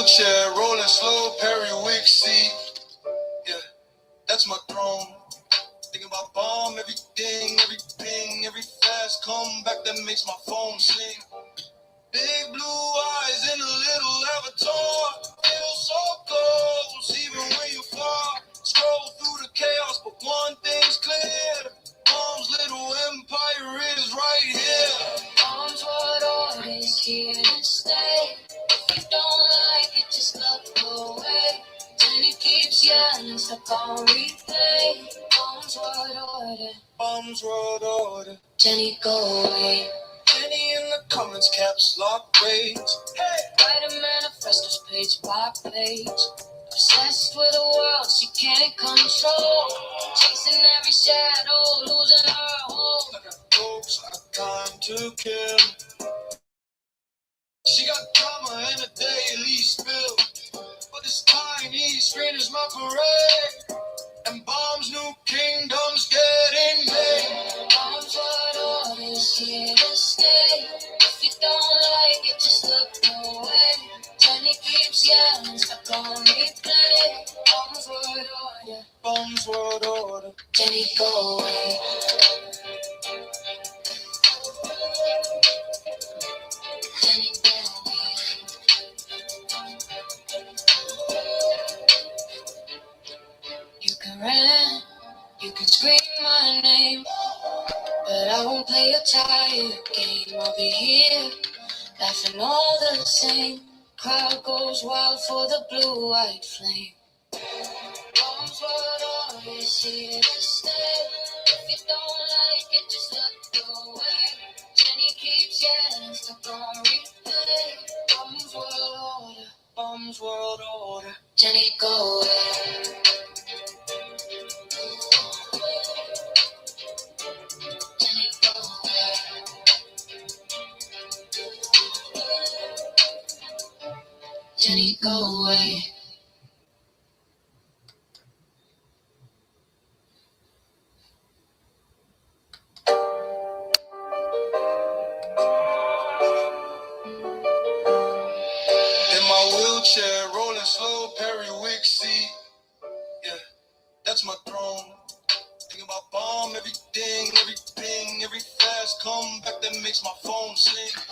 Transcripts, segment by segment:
wheelchair, rolling slow, periwick seat. Yeah, that's my throne. Thinking about bomb, everything, every fast comeback that makes my phone sing. Big blue eyes in a little avatar. Feel so close, even when you're far. Scroll through the chaos, but one thing's clear. Mom's little empire is right here. Mom's what art is here to stay. If you don't like it, just look away. Jenny keeps yelling, stuck on replay. Mom's what order. Mom's what order. Jenny, go away. Jenny in the comments, caps lock rage. Hey! Write a manifestos page by page. Obsessed with a world she can't control. Chasing every shadow, losing her hold. I got folks, I got time to kill. She got drama and a daily spill. But this tiny screen is my parade. And Bomb's new kingdom's getting made. Bomb's what orders here to stay. If you don't like it, just look away. Jenny keeps yelling, stuck on replay. Bomb's word order. Bomb's word order. Jenny, go away. Jenny, go away. You can rant, you can scream my name, but I won't play your tired game. I'll be here, laughing all the same. Crowd goes wild for the blue-white flame. Bombs what always here to stay. If you don't like it, just look away. Jenny keeps yelling, stuck on replay. Bombs world order, Bombs world order. Jenny, go away. Jenny, go away. Jenny, go away. In my wheelchair, rolling slow, periwick seat. Yeah, that's my throne. Thinking about bomb, everything, every fast comeback that makes my phone sing.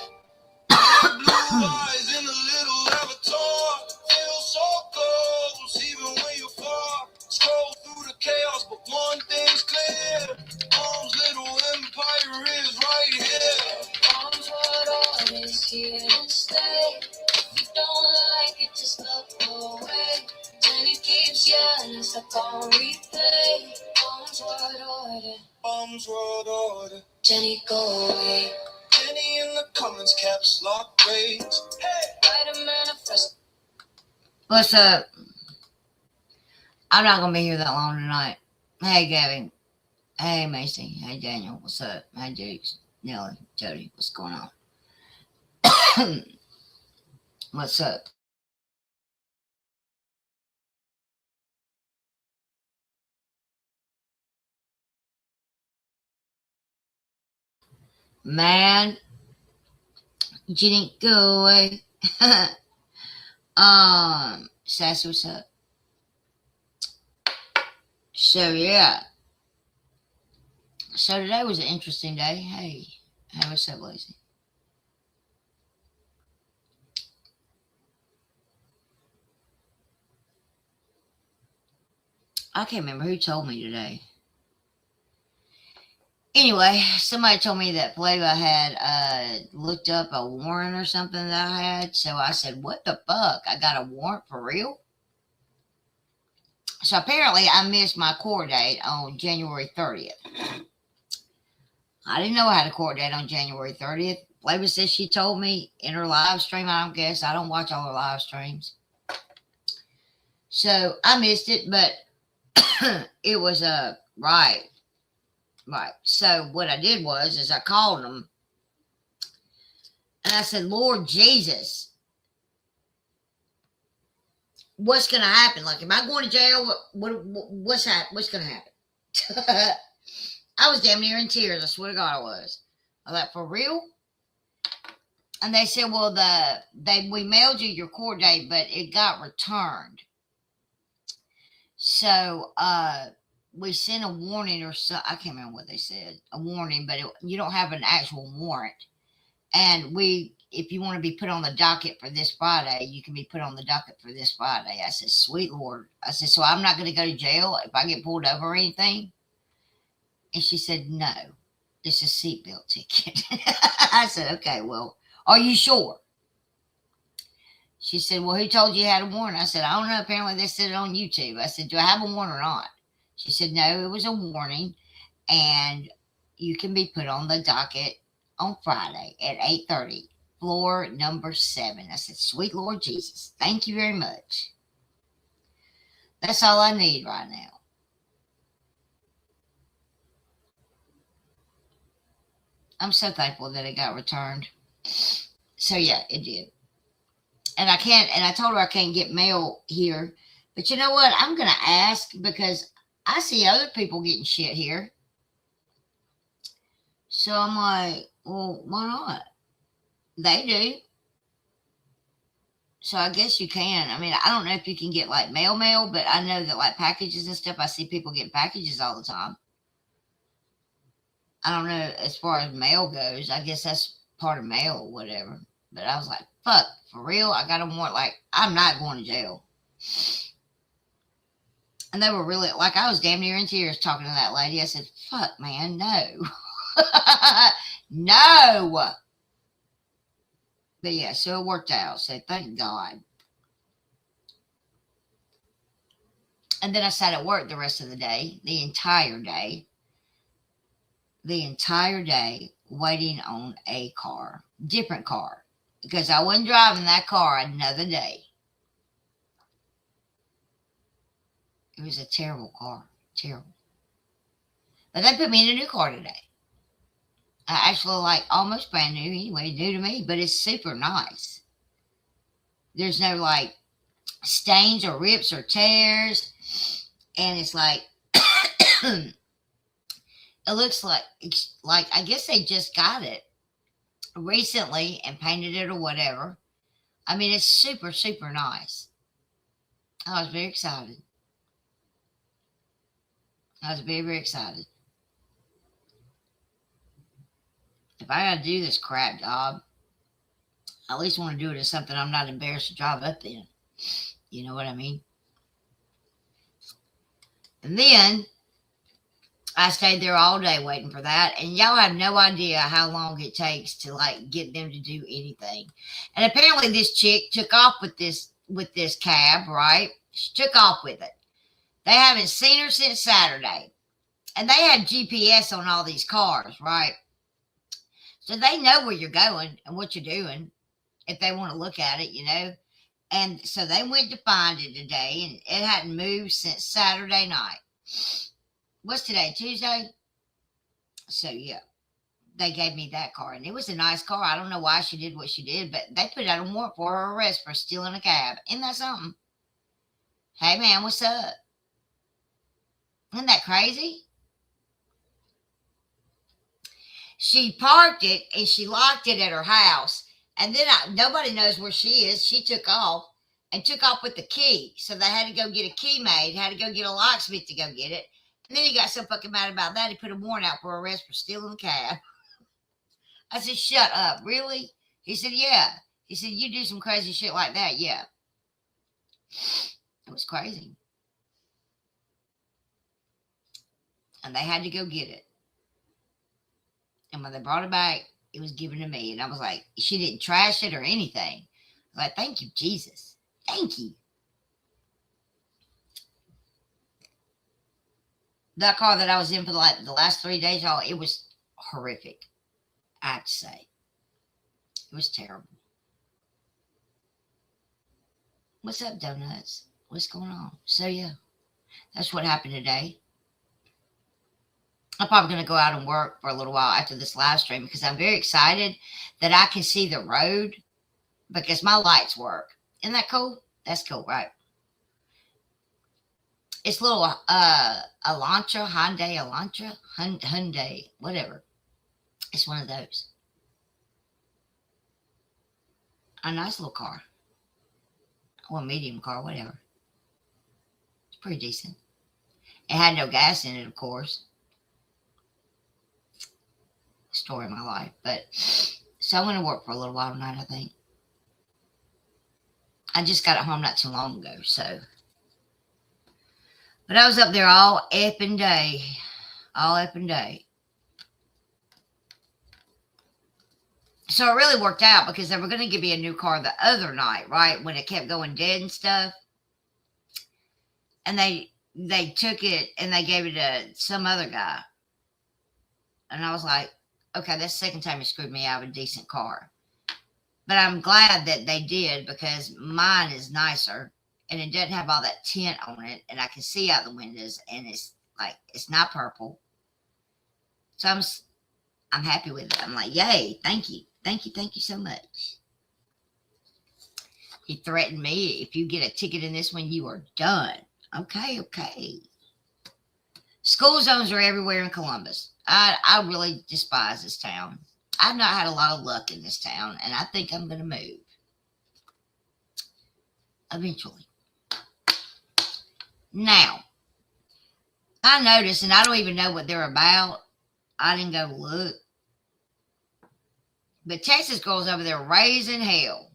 Blue eyes in a little avatar. Feel so close, even when you're far. Scroll through the chaos, but one thing's clear. Mom's little empire is right here. Mom's what always here to stay. If you don't like it, just look away. Jenny keeps yelling, stuck on replay. Mom's what order. Mom's what order. Jenny, go away. Jenny in the comments, caps lock rage. Hey! Write a manifest. What's up? I'm not gonna be here that long tonight. Hey, Gabby. Hey, Macy. Hey, Daniel. What's up? Hey, Dukes. Nelly. Jody. What's going on? What's up? Man, you didn't go away. Sassy, what's up? So yeah. So today was an interesting day. Hey, what's up, Lacey? I can't remember who told me today. Anyway, somebody told me that Flava had looked up a warrant or something that I had. So I said, what the fuck? I got a warrant for real? So apparently I missed my court date on January 30th. I didn't know I had a court date on January 30th. Flava says she told me in her live stream. I don't guess. I don't watch all her live streams. So I missed it, but it was right. So what I did is I called them and I said, Lord Jesus, what's going to happen? Like, am I going to jail? What's going to happen? I was damn near in tears. I swear to God I was. I thought, for real? And they said, well, we mailed you your court date, but it got returned. So we sent a warning or so. I can't remember what they said. A warning, but you don't have an actual warrant. And if you want to be put on the docket for this Friday, you can be put on the docket for this Friday. I said, sweet Lord. I said, so I'm not going to go to jail if I get pulled over or anything? And she said, no, it's a seatbelt ticket. I said, okay, well, are you sure? She said, well, who told you had a warrant? I said, I don't know. Apparently they said it on YouTube. I said, do I have a warrant or not? She said, no, it was a warning, and you can be put on the docket on Friday at 8:30, floor number 7. I said, sweet Lord Jesus, thank you very much. That's all I need right now. I'm so thankful that it got returned. So yeah, it did. And I told her I can't get mail here. But you know what? I'm going to ask because I see other people getting shit here. So I'm like, well, why not? They do. So I guess you can. I mean, I don't know if you can get like mail, but I know that like packages and stuff, I see people getting packages all the time. I don't know as far as mail goes. I guess that's part of mail or whatever. But I was like, fuck, for real? I got a warrant. Like, I'm not going to jail. And they were really, like, I was damn near in tears talking to that lady. I said, fuck, man, no. No. But yeah, so it worked out. So thank God. And then I sat at work the rest of the day, the entire day, waiting on a car, different car, because I wasn't driving that car another day. It was a terrible car, terrible. But they put me in a new car today. Actually, like almost brand new anyway, new to me, but it's super nice. There's no like stains or rips or tears, and it's like it looks like I guess they just got it recently and painted it or whatever. I mean, it's super, super nice. I was very excited. I was very, very excited. If I got to do this crap job, I at least want to do it as something I'm not embarrassed to drive up in. You know what I mean? And then I stayed there all day waiting for that. And y'all have no idea how long it takes to like get them to do anything. And apparently this chick took off with this cab, right? She took off with it. They haven't seen her since Saturday. And they have GPS on all these cars, right? So they know where you're going and what you're doing if they want to look at it, you know. And so they went to find it today, and it hadn't moved since Saturday night. What's today, Tuesday? So, yeah, they gave me that car, and it was a nice car. I don't know why she did what she did, but they put out a warrant for her arrest for stealing a cab. Isn't that something? Hey, man, what's up? Isn't that crazy? She parked it, and she locked it at her house. And then nobody knows where she is. She took off with the key. So they had to go get a key made, had to go get a locksmith to go get it. And then he got so fucking mad about that, he put a warrant out for arrest for stealing the cab. I said, shut up. Really? He said, yeah. He said, you do some crazy shit like that? Yeah. It was crazy. And they had to go get it. And when they brought it back, it was given to me. And I was like, she didn't trash it or anything. I was like, thank you, Jesus. Thank you. That car that I was in for the last 3 days, y'all, it was horrific. I have to say. It was terrible. What's up, Donuts? What's going on? So, yeah, that's what happened today. I'm probably going to go out and work for a little while after this live stream because I'm very excited that I can see the road because my lights work. Isn't that cool? That's cool, right? It's little Elantra, Hyundai, whatever. It's one of those. A nice little car. Or a medium car, whatever. It's pretty decent. It had no gas in it, of course. Story of my life. But so I'm going to work for a little while tonight, I think. I just got it home not too long ago, so. But I was up there all effing day. All effing day. So it really worked out because they were going to give me a new car the other night, right? When it kept going dead and stuff. And they took it and they gave it to some other guy. And I was like, okay, that's the second time you screwed me out of a decent car. But I'm glad that they did because mine is nicer and it doesn't have all that tint on it. And I can see out the windows and it's like, it's not purple. So I'm happy with it. I'm like, yay, thank you. Thank you so much. He threatened me, if you get a ticket in this one, you are done. Okay. School zones are everywhere in Columbus. I really despise this town. I've not had a lot of luck in this town, and I think I'm going to move. Eventually. Now, I noticed, and I don't even know what they're about. I didn't go look. But Texas girls over there raising hell.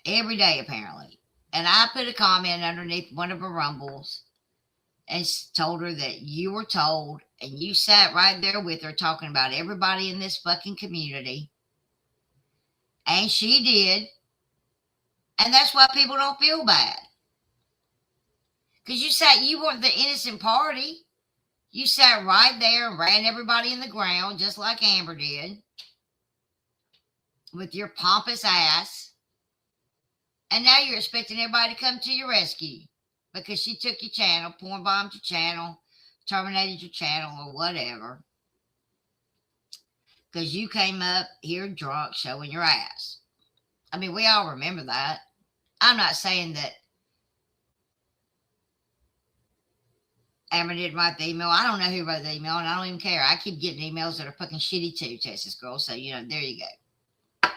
Every day, apparently. And I put a comment underneath one of her rumbles and told her that you were told, and you sat right there with her talking about everybody in this fucking community. And she did. And that's why people don't feel bad. Because you weren't the innocent party. You sat right there and ran everybody in the ground just like Amber did. With your pompous ass. And now you're expecting everybody to come to your rescue. Because she took your channel, porn bombed your channel, terminated your channel or whatever. Because you came up here drunk showing your ass. I mean, we all remember that. I'm not saying that Amber didn't write the email. I don't know who wrote the email, and I don't even care. I keep getting emails that are fucking shitty too, Texas girl. So, there you go.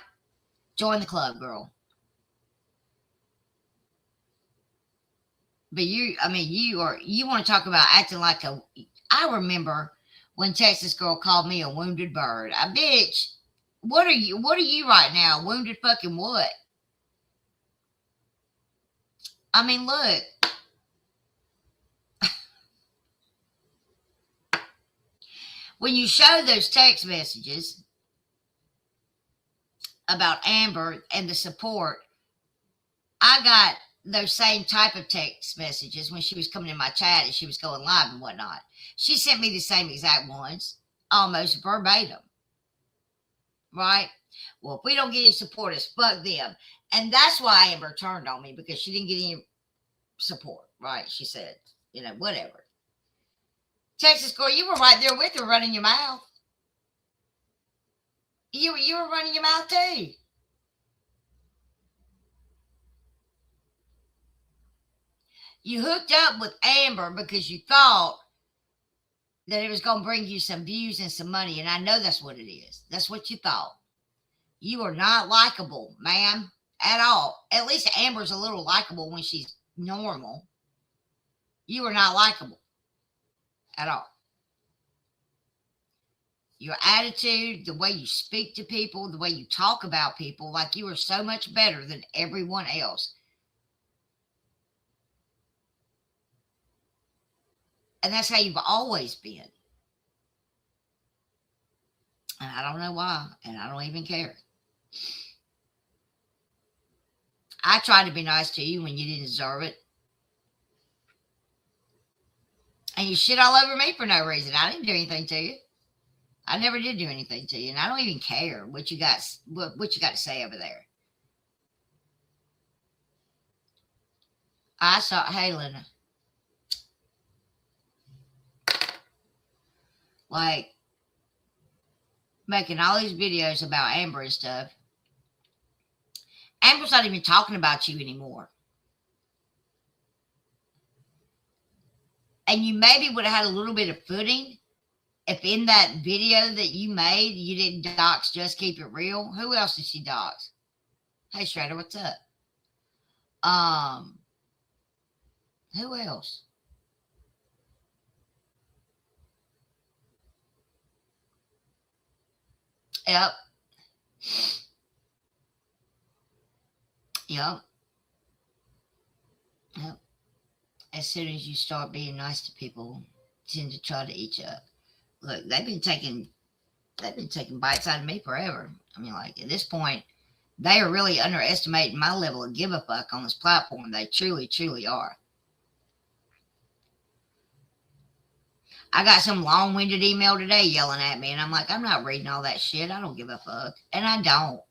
Join the club, girl. But you want to talk about acting like I remember when Texas girl called me a wounded bird. Bitch, what are you right now? Wounded fucking what? I mean, look. When you show those text messages about Amber and the support, I got those same type of text messages when she was coming in my chat and she was going live and whatnot. She sent me the same exact ones, almost verbatim. Right? Well, if we don't get any support, it's fuck them. And that's why Amber turned on me, because she didn't get any support. Right? She said, whatever. Texas girl, you were right there with her running your mouth. You were running your mouth too. You hooked up with Amber because you thought that it was going to bring you some views and some money. And I know that's what it is. That's what you thought. You are not likable, ma'am, at all. At least Amber's a little likable when she's normal. You are not likable at all. Your attitude, the way you speak to people, the way you talk about people, like you are so much better than everyone else. And that's how you've always been. And I don't know why, and I don't even care. I tried to be nice to you when you didn't deserve it. And you shit all over me for no reason. I didn't do anything to you. I never did do anything to you, and I don't even care what you got to say over there. I saw Halen like making all these videos about Amber and stuff. Amber's not even talking about you anymore. And you maybe would have had a little bit of footing if in that video that you made, you didn't dox Just Keep It Real, who else did she dox? Hey, Shredder, what's up? Um, who else? Yep. Yep. Yep. As soon as you start being nice to people, tend to try to eat you up. Look, they've been taking bites out of me forever. I mean, like at this point, they are really underestimating my level of give a fuck on this platform. They truly, truly are. I got some long-winded email today yelling at me, and I'm like, I'm not reading all that shit. I don't give a fuck, and I don't.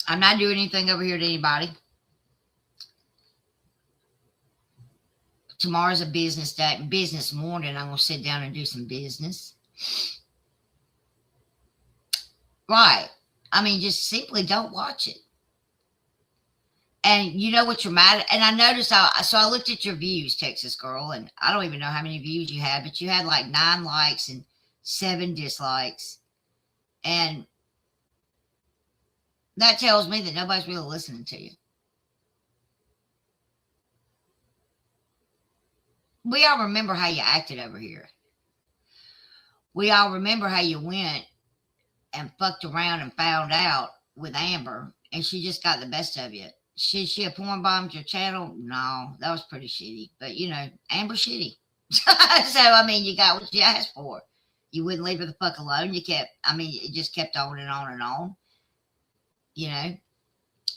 I'm not doing anything over here to anybody. Tomorrow's a business day, business morning. I'm gonna sit down and do some business. Right. I mean, just simply don't watch it. And you know what you're mad at? And I noticed so I looked at your views, Texas girl, and I don't even know how many views you had, but you had like 9 likes and 7 dislikes. And that tells me that nobody's really listening to you. We all remember how you acted over here. We all remember how you went and fucked around and found out with Amber, and she just got the best of you. She a porn bombed your channel? No, that was pretty shitty. But you know, Amber shitty. So I mean, you got what you asked for. You wouldn't leave her the fuck alone. It just kept on and on and on. You know,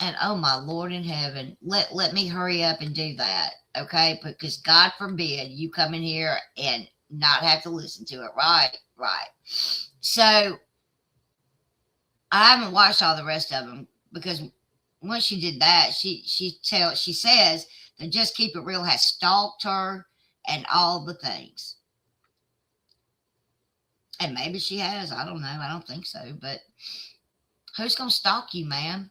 and oh my Lord in heaven, let me hurry up and do that, okay? Because God forbid you come in here and not have to listen to it. Right. So I haven't watched all the rest of them because once she did that, she says that Just Keep It Real has stalked her and all the things. And maybe she has. I don't know. I don't think so. But who's going to stalk you, ma'am?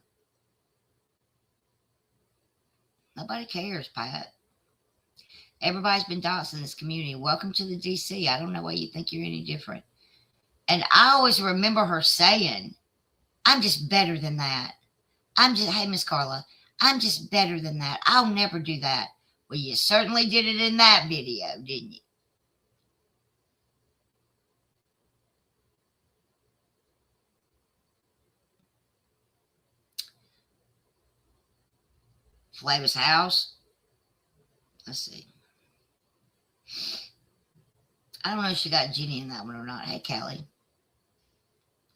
Nobody cares, Pat. Everybody's been doxxed in this community. Welcome to the DC. I don't know why you think you're any different. And I always remember her saying, I'm just better than that. Hey, Miss Carla, I'm just better than that. I'll never do that. Well, you certainly did it in that video, didn't you? Flavor's house. Let's see. I don't know if she got Jenny in that one or not. Hey, Callie.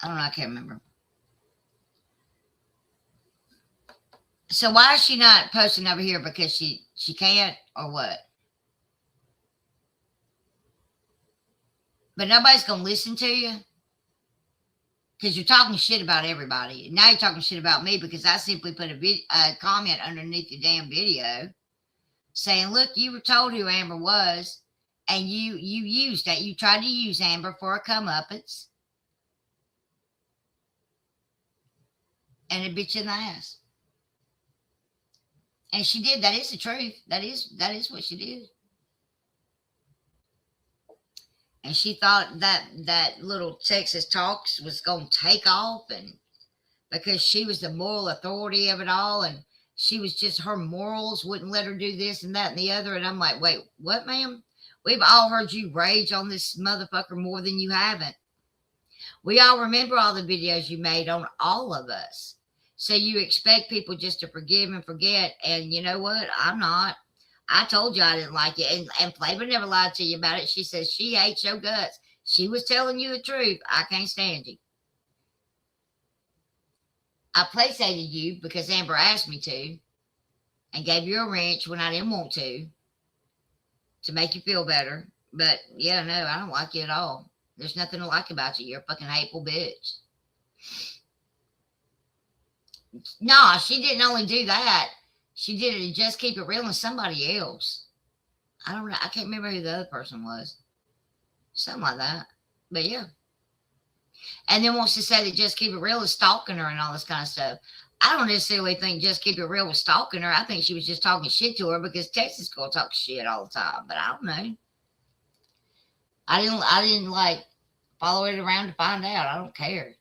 I don't know. I can't remember. So why is she not posting over here? Because she can't or what? But nobody's going to listen to you because you're talking shit about everybody. Now you're talking shit about me because I simply put a comment underneath your damn video saying, look, you were told who Amber was and you used that. You tried to use Amber for a comeuppance and it bit you in the ass. And she did. That is the truth. That is what she did. And she thought that little Texas Talks was going to take off, and because she was the moral authority of it all, and she was just, her morals wouldn't let her do this and that and the other. And I'm like, wait, what, ma'am? We've all heard you rage on this motherfucker more than you haven't. We all remember all the videos you made on all of us. So you expect people just to forgive and forget. And you know what? I'm not. I told you I didn't like it. And Flavor never lied to you about it. She says she hates your guts. She was telling you the truth. I can't stand you. I playsated you because Amber asked me to and gave you a wrench when I didn't want to make you feel better. But yeah, no, I don't like you at all. There's nothing to like about you. You're a fucking hateful bitch. No, she didn't only do that. She did it to Just Keep It Real and somebody else. I don't know. I can't remember who the other person was. Something like that. But yeah. And then wants to say that Just Keep It Real is stalking her and all this kind of stuff. I don't necessarily think Just Keep It Real was stalking her. I think she was just talking shit to her because Texas girl talks shit all the time. But I don't know. I didn't like follow it around to find out. I don't care.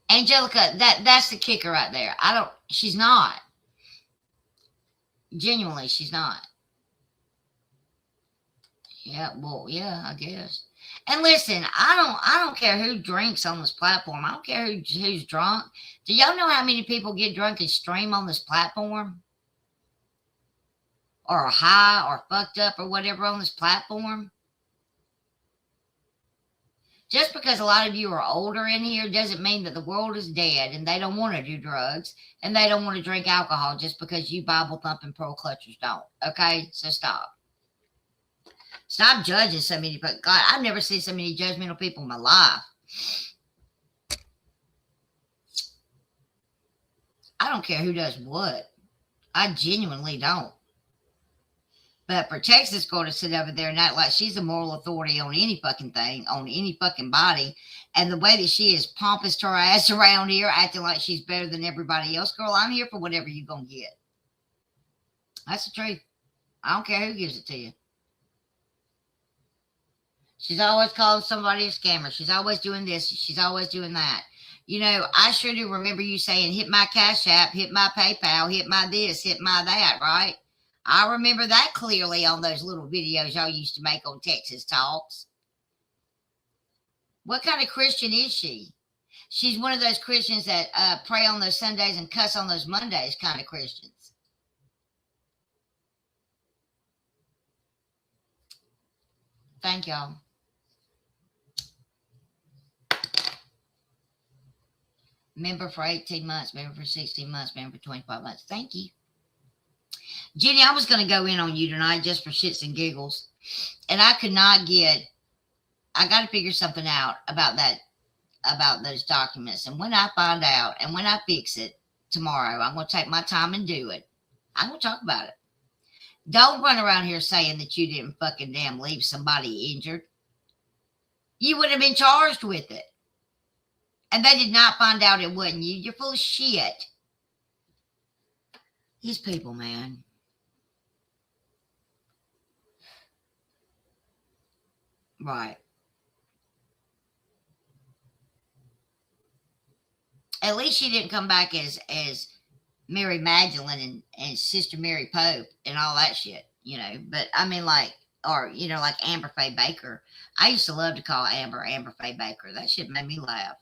Angelica, that's the kicker right there. She's not. Genuinely, she's not. Yeah, well, yeah, I guess. And listen, I don't care who drinks on this platform. I don't care who's drunk. Do y'all know how many people get drunk and stream on this platform? Or high or fucked up or whatever on this platform? Just because a lot of you are older in here doesn't mean that the world is dead and they don't want to do drugs and they don't want to drink alcohol just because you Bible thumping pearl clutchers don't. Okay? So stop. Stop judging so many people. God, I've never seen so many judgmental people in my life. I don't care who does what. I genuinely don't. But for Texas girl to sit over there and act like she's a moral authority on any fucking thing, on any fucking body, and the way that she is pompous her ass around here, acting like she's better than everybody else, girl, I'm here for whatever you're going to get. That's the truth. I don't care who gives it to you. She's always calling somebody a scammer. She's always doing this. She's always doing that. You know, I sure do remember you saying, hit my Cash App, hit my PayPal, hit my this, hit my that, right? I remember that clearly on those little videos y'all used to make on Texas Talks. What kind of Christian is she? She's one of those Christians that pray on those Sundays and cuss on those Mondays kind of Christians. Thank y'all. Member for 18 months, member for 16 months, member for 25 months. Thank you. Jenny, I was going to go in on you tonight just for shits and giggles. And I could not I got to figure something out about those documents. And when I find out and when I fix it tomorrow, I'm going to take my time and do it. I'm going to talk about it. Don't run around here saying that you didn't fucking damn leave somebody injured. You would have been charged with it. And they did not find out it wasn't you. You're full of shit. These people, man. Right. At least she didn't come back as Mary Magdalene and Sister Mary Pope and all that shit, you know. But I mean, like, or, you know, like Amber Faye Baker. I used to love to call Amber Faye Baker. That shit made me laugh.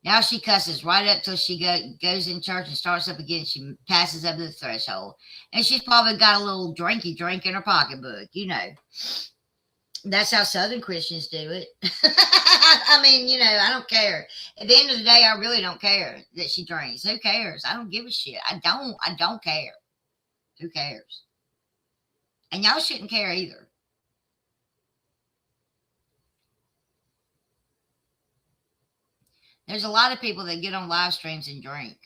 Now she cusses right up till she goes in church and starts up again. She passes over the threshold. And she's probably got a little drinky drink in her pocketbook, you know. That's how Southern Christians do it. I mean, you know, I don't care. At the end of the day, I really don't care that she drinks. Who cares? I don't give a shit. I don't care. Who cares? And y'all shouldn't care either. There's a lot of people that get on live streams and drink.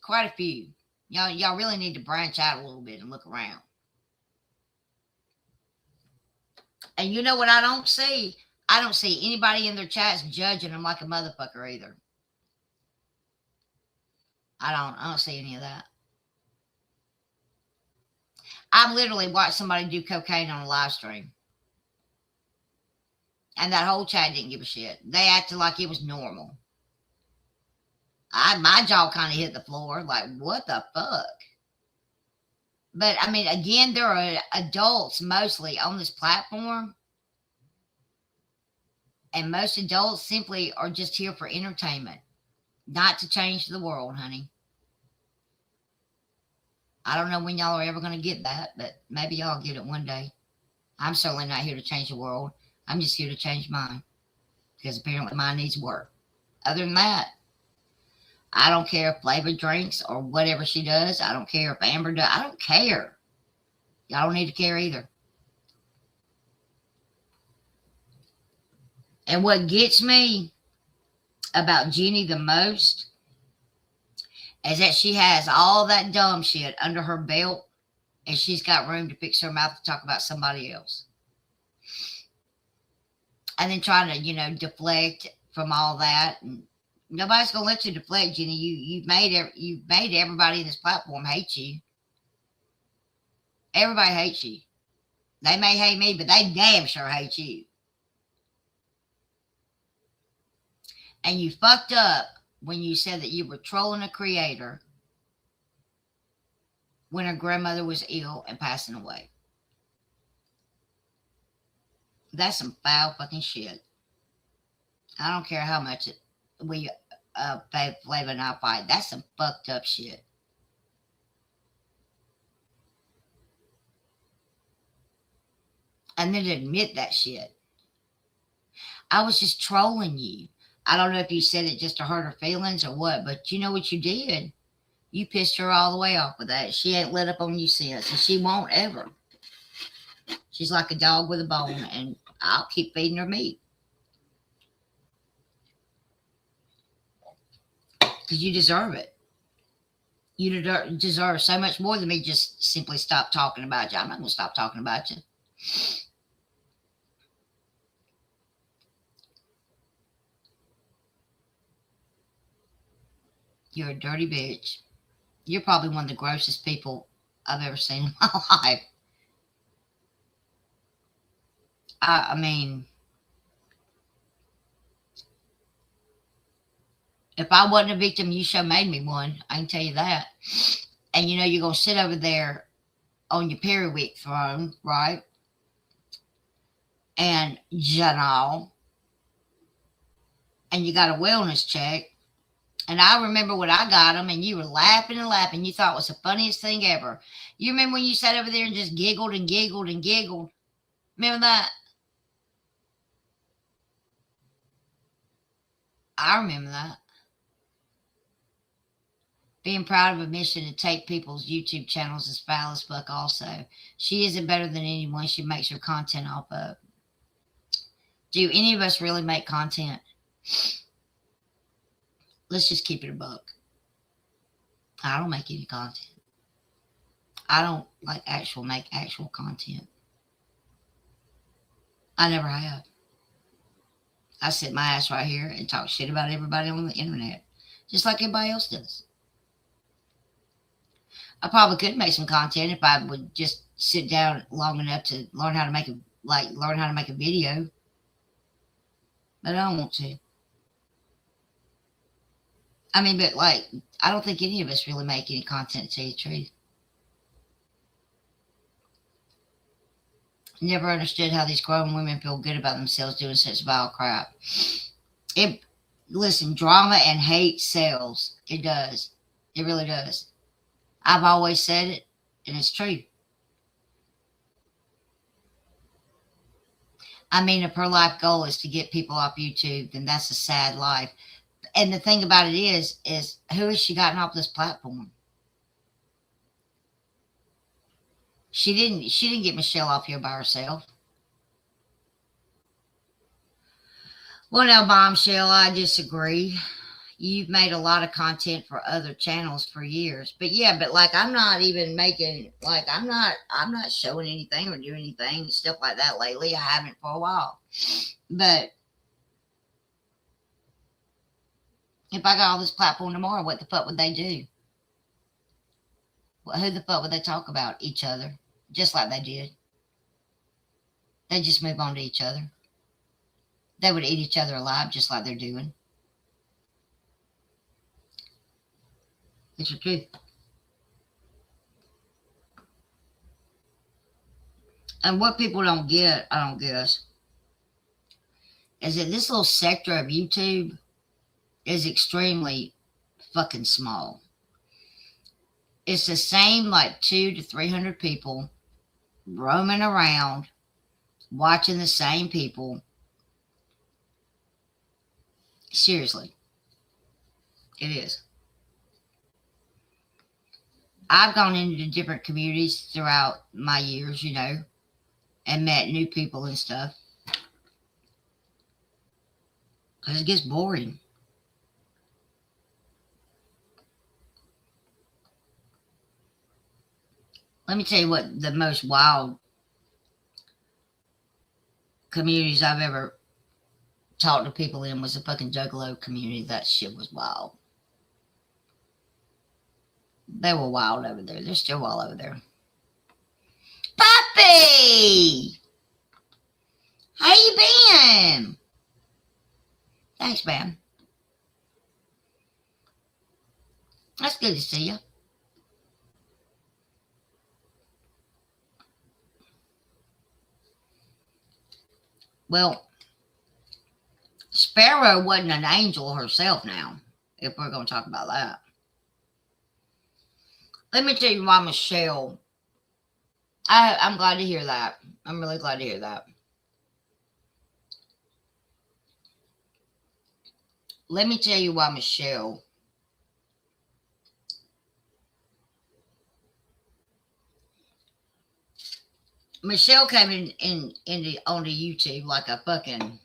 Quite a few. Y'all really need to branch out a little bit and look around. And you know what I don't see? I don't see anybody in their chats judging them like a motherfucker either. I don't see any of that. I've literally watched somebody do cocaine on a live stream. And that whole chat didn't give a shit. They acted like it was normal. My jaw kind of hit the floor. Like, what the fuck? But, I mean, again, there are adults mostly on this platform. And most adults simply are just here for entertainment. Not to change the world, honey. I don't know when y'all are ever going to get that. But maybe y'all get it one day. I'm certainly not here to change the world. I'm just here to change mine. Because apparently mine needs work. Other than that, I don't care if Flavor drinks or whatever she does. I don't care if Amber does. I don't care. Y'all don't need to care either. And what gets me about Jenny the most is that she has all that dumb shit under her belt and she's got room to fix her mouth to talk about somebody else. and then trying to, deflect from all that. And nobody's gonna let you deflect, Jenny. You've made everybody in this platform hate you. Everybody hates you. They may hate me, but they damn sure hate you. And you fucked up when you said that you were trolling a creator when her grandmother was ill and passing away. That's some foul fucking shit. I don't care how much we Flavor and I fight. That's some fucked up shit. And then to admit that shit. I was just trolling you. I don't know if you said it just to hurt her feelings or what, but you know what you did? You pissed her all the way off with that. She ain't let up on you since, and she won't ever. She's like a dog with a bone, and I'll keep feeding her meat. Because you deserve it. You deserve so much more than me just simply stop talking about you. I'm not going to stop talking about you. You're a dirty bitch. You're probably one of the grossest people I've ever seen in my life. I mean, if I wasn't a victim, you sure made me one. I can tell you that. And you're going to sit over there on your periwick throne, right? And Janelle. And you got a wellness check. And I remember when I got them and you were laughing and laughing. You thought it was the funniest thing ever. You remember when you sat over there and just giggled and giggled and giggled? Remember that? I remember that. Being proud of a mission to take people's YouTube channels is foul as fuck also. She isn't better than anyone she makes her content off of. Do any of us really make content? Let's just keep it a buck. I don't make any content. I don't make actual content. I never have. I sit my ass right here and talk shit about everybody on the internet, just like everybody else does. I probably could make some content if I would just sit down long enough to learn how to make a video. But I don't want to. I mean, but I don't think any of us really make any content, to tell you the truth. Never understood how these grown women feel good about themselves doing such vile crap. Listen, drama and hate sells. It does. It really does. I've always said it, and it's true. I mean, if her life goal is to get people off YouTube, then that's a sad life. And the thing about it is who has she gotten off this platform? She didn't get Michelle off here by herself. Well, now, Bombshell, I disagree. You've made a lot of content for other channels for years. But yeah, I'm not even making, I'm not showing anything or doing anything, stuff like that lately. I haven't for a while. But if I got all this platform tomorrow, what the fuck would they do? Well, who the fuck would they talk about? Each other. Just like they did. They just move on to each other. They would eat each other alive just like they're doing. It's the truth. And what people don't get, I don't guess, is that this little sector of YouTube is extremely fucking small. It's the same 200 to 300 people roaming around, watching the same people. Seriously. It is. I've gone into different communities throughout my years, and met new people and stuff. Because it gets boring. Let me tell you what the most wild communities I've ever talked to people in was the fucking Juggalo community. That shit was wild. They were wild over there. They're still wild over there. Puppy! How you been? Thanks, man. That's good to see you. Well, Sparrow wasn't an angel herself now, if we're going to talk about that. Let me tell you why Michelle. I'm glad to hear that. I'm really glad to hear that. Let me tell you why Michelle came onto YouTube like a fucking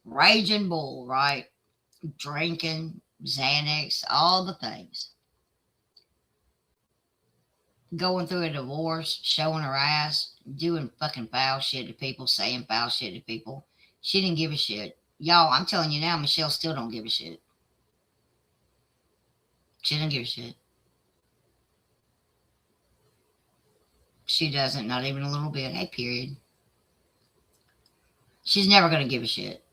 raging bull, right? Drinking, Xanax, all the things. Going through a divorce, showing her ass, doing fucking foul shit to people, saying foul shit to people. She didn't give a shit. Y'all, I'm telling you now, Michelle still don't give a shit. She doesn't give a shit. She doesn't, not even a little bit. Hey, period. She's never going to give a shit.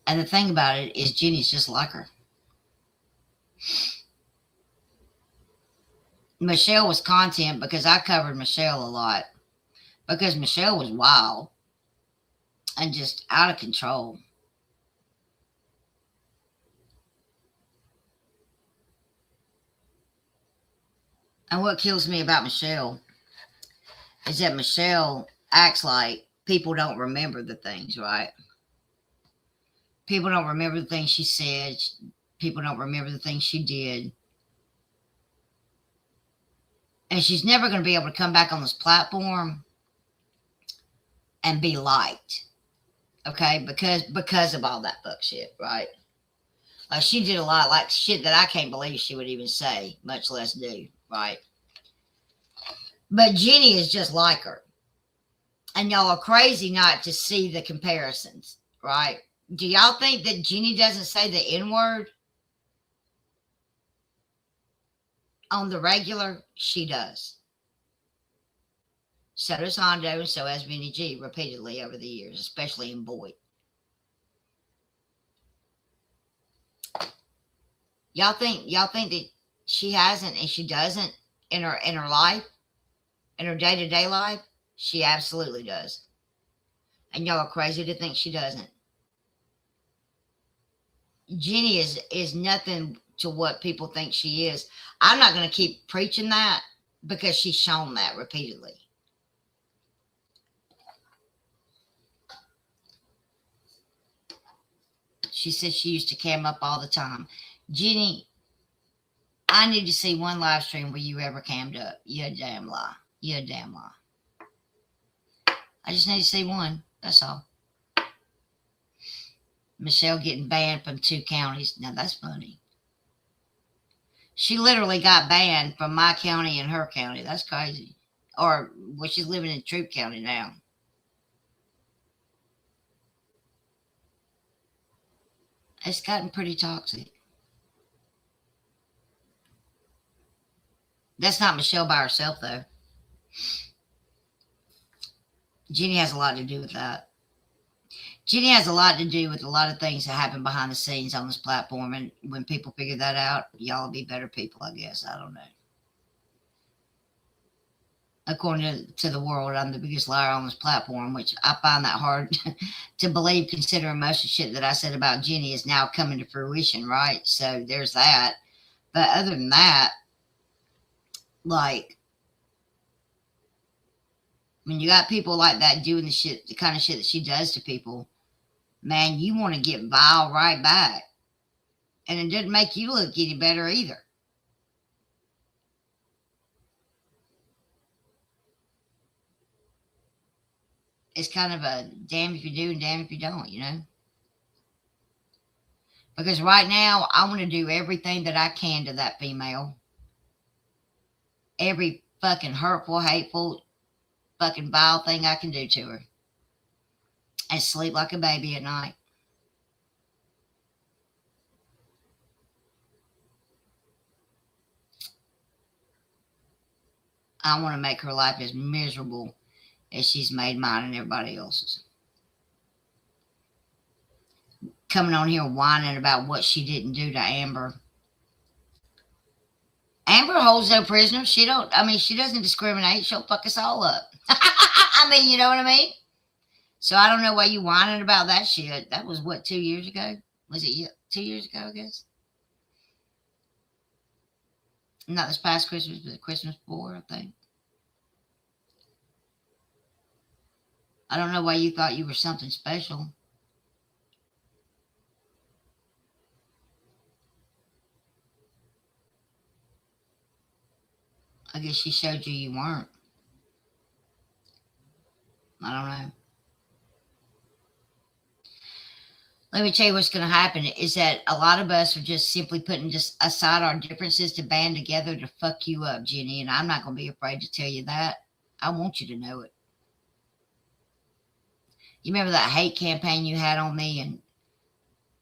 And the thing about it is Jenny's just like her. Michelle was content because I covered Michelle a lot. Because Michelle was wild and just out of control. And what kills me about Michelle is that Michelle acts like people don't remember the things, right? People don't remember the things she said. People don't remember the things she did. And she's never going to be able to come back on this platform and be liked. Okay? Because of all that fuck shit, right? Like, she did a lot like shit that I can't believe she would even say, much less do, right? But Jenny is just like her. And y'all are crazy not to see the comparisons, right? Do y'all think that Jenny doesn't say the N-word? On the regular, she does. So does Hondo, and so has Vinny G repeatedly over the years, especially in Boyd. Y'all think that she hasn't and she doesn't in her life, in her day-to-day life? She absolutely does. And y'all are crazy to think she doesn't. Jenny is nothing to what people think she is. I'm not going to keep preaching that because she's shown that repeatedly. She said she used to cam up all the time. Jenny, I need to see one live stream where you ever cammed up. You're a damn lie. You're a damn lie. I just need to see one. That's all. Michelle getting banned from 2 counties. Now that's funny. She literally got banned from my county and her county. That's crazy. Or, well, she's living in Troup County now. It's gotten pretty toxic. That's not Michelle by herself, though. Jenny has a lot to do with that. Jenny has a lot to do with a lot of things that happen behind the scenes on this platform. And when people figure that out, y'all will be better people, I guess. I don't know. According to the world, I'm the biggest liar on this platform, which I find that hard to believe, considering most of the shit that I said about Jenny is now coming to fruition, right? So there's that. But other than that, like, when you got people like that doing the kind of shit that she does to people, man, you want to get vile right back. And it doesn't make you look any better either. It's kind of a damn if you do and damn if you don't, you know? Because right now, I want to do everything that I can to that female. Every fucking hurtful, hateful, fucking vile thing I can do to her. and sleep like a baby at night. I want to make her life as miserable as she's made mine and everybody else's. Coming on here whining about what she didn't do to Amber. Amber holds no prisoners. She doesn't discriminate. She'll fuck us all up. I mean, you know what I mean? So I don't know why you whining about that shit. That was what, 2 years ago? Was it 2 years ago, I guess? Not this past Christmas, but the Christmas before, I think. I don't know why you thought you were something special. I guess she showed you weren't. I don't know. Let me tell you what's going to happen is that a lot of us are just simply putting just aside our differences to band together to fuck you up, Jenny. And I'm not going to be afraid to tell you that. I want you to know it. You remember that hate campaign you had on me and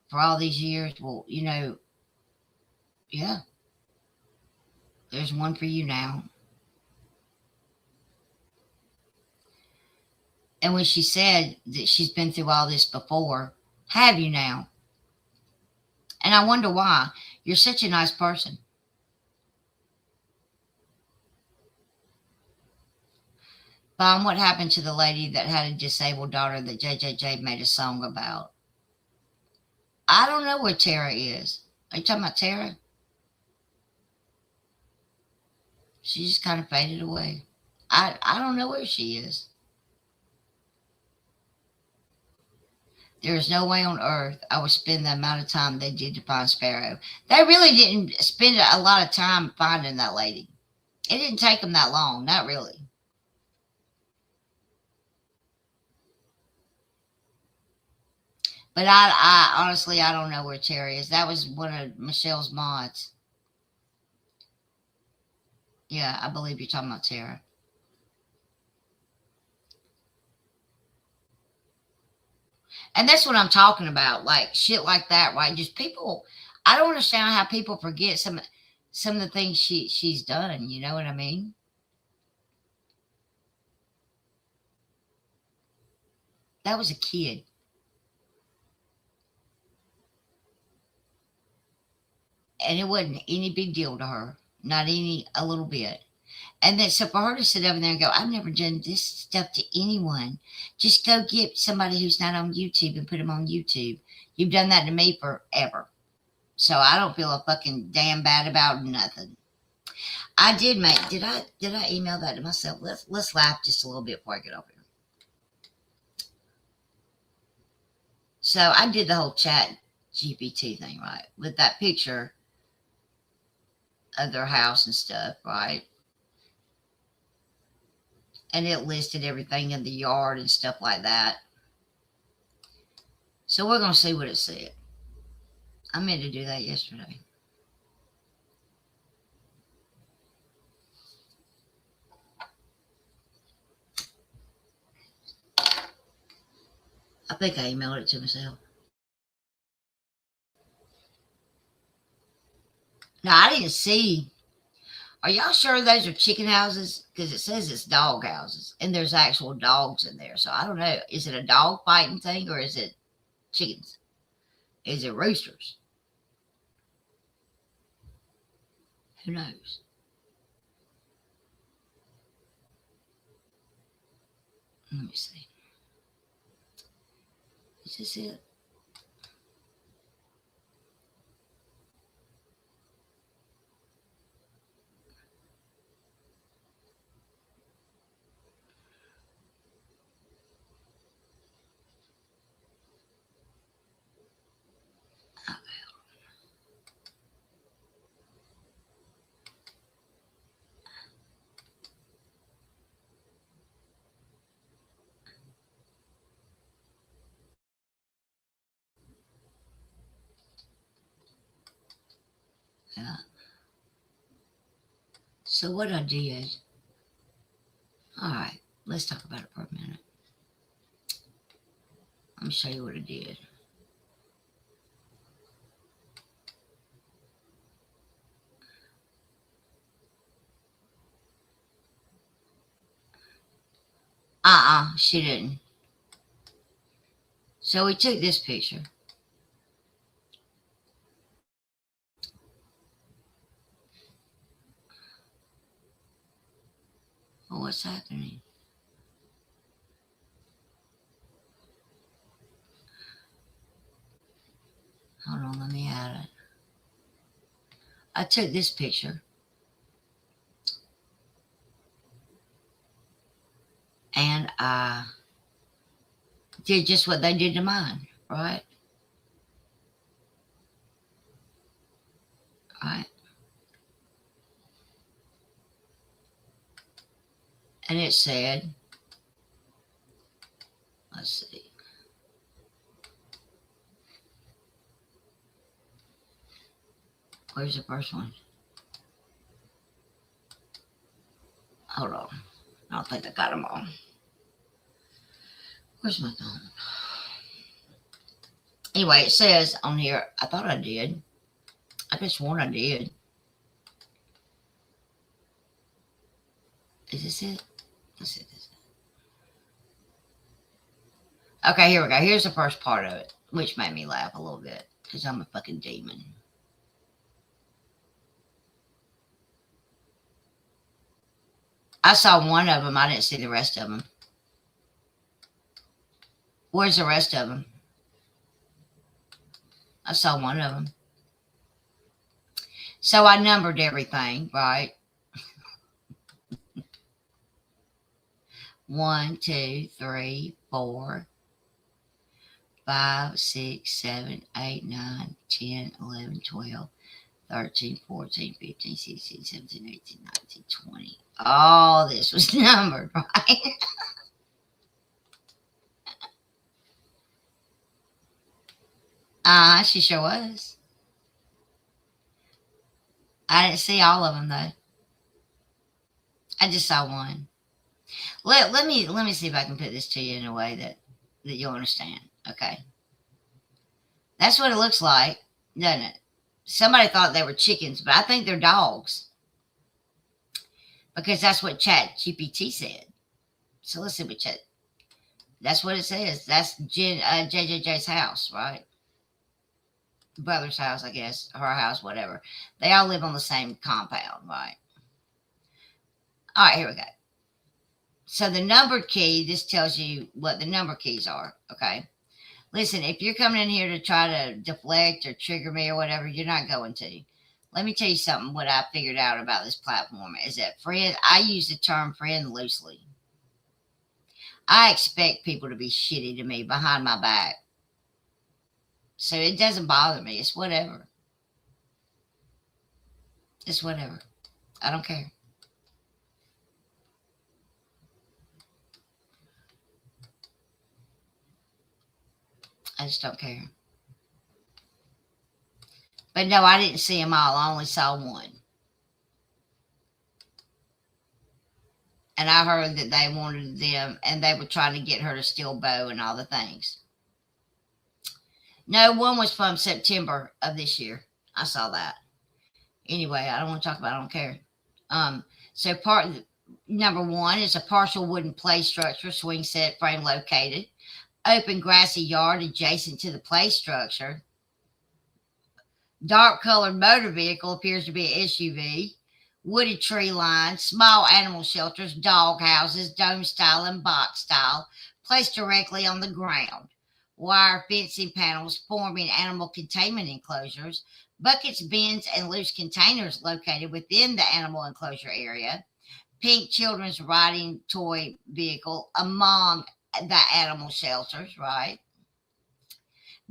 for all these years? Well, yeah, there's one for you now. And when she said that she's been through all this before, have you now? And I wonder why. You're such a nice person. Bon, what happened to the lady that had a disabled daughter that JJJ made a song about? I don't know where Tara is. Are you talking about Tara? She just kind of faded away. I don't know where she is. There is no way on earth I would spend the amount of time they did to find Sparrow. They really didn't spend a lot of time finding that lady. It didn't take them that long, not really. But I honestly, I don't know where Terry is. That was one of Michelle's mods. Yeah, I believe you're talking about Tara. And that's what I'm talking about. Like shit like that, right? Just people. I don't understand how people forget some of the things she's done. You know what I mean? That was a kid. And it wasn't any big deal to her. Not a little bit. And then, so for her to sit over there and go, I've never done this stuff to anyone. Just go get somebody who's not on YouTube and put them on YouTube. You've done that to me forever. So I don't feel a fucking damn bad about nothing. I did I email that to myself? Let's laugh just a little bit before I get over here. So I did the whole chat GPT thing, right? With that picture of their house and stuff, right? And it listed everything in the yard and stuff like that. So we're going to see what it said. I meant to do that yesterday. I think I emailed it to myself. Now, I didn't see. Are y'all sure those are chicken houses? Because it says it's dog houses. And there's actual dogs in there. So I don't know. Is it a dog fighting thing or is it chickens? Is it roosters? Who knows? Let me see. Is this it? Yeah. So what I did, all right, let's talk about it for a minute. me show you what I did. She didn't. So we took this picture. Oh, what's happening? Hold on, let me add it. I took this picture. And I did just what they did to mine, right? Right. And it said, let's see. Where's the first one? Hold on. I don't think I got them all. Where's my phone? Anyway, it says on here, I thought I did. I just sworn I did. Is this it? Let's see this. Okay, here we go. Here's the first part of it, which made me laugh a little bit because I'm a fucking demon. I saw one of them. I didn't see the rest of them. Where's the rest of them? I saw one of them. So I numbered everything, right? 1, 2, 3, 4, 5, 6, 7, 8, 9, 10, 11, 12, 13, 14, 15, 16, 17, 18, 19, 20. All this was numbered, right? She sure was. I didn't see all of them though. I just saw one. Let me see if I can put this to you in a way that you'll understand. Okay. That's what it looks like, doesn't it? Somebody thought they were chickens, but I think they're dogs. Because that's what ChatGPT said. So let's see what Chat. That's what it says. That's JJJ's house, right? Brother's house, I guess. Her house, whatever. They all live on the same compound, right? All right, here we go. So the numbered key, this tells you what the number keys are, okay? Listen, if you're coming in here to try to deflect or trigger me or whatever, you're not going to. Let me tell you something, what I figured out about this platform is that friend, I use the term friend loosely. I expect people to be shitty to me behind my back. So it doesn't bother me. It's whatever. It's whatever. I don't care. I just don't care. But no, I didn't see them all. I only saw one. And I heard that they wanted them and they were trying to get her to steal Bo and all the things. No, one was from September of this year. I saw that. Anyway, I don't want to talk about it. I don't care. So number 1 is a partial wooden play structure, swing set frame located. Open grassy yard adjacent to the play structure. Dark colored motor vehicle appears to be an SUV. Wooded tree line, small animal shelters, dog houses, dome style and box style, placed directly on the ground. Wire fencing panels forming animal containment enclosures. Buckets, bins, and loose containers located within the animal enclosure area. Pink children's riding toy vehicle among the animal shelters, right?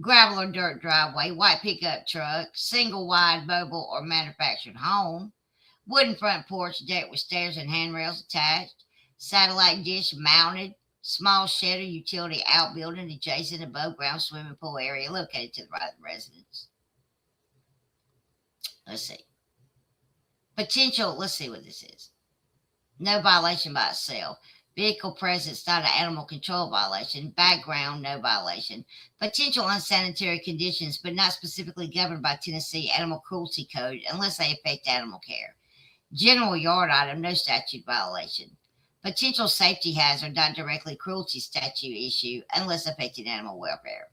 Gravel or dirt driveway, white pickup truck, single wide mobile or manufactured home, wooden front porch decked with stairs and handrails attached, satellite dish mounted, small shed or utility outbuilding adjacent above ground swimming pool area located to the right of the residence. Let's see. Potential, let's see what this is. No violation by itself. Vehicle presence, not an animal control violation. Background, no violation. Potential unsanitary conditions, but not specifically governed by Tennessee Animal Cruelty Code unless they affect animal care. General yard item, no statute violation. Potential safety hazard, not directly cruelty statute issue unless affecting animal welfare.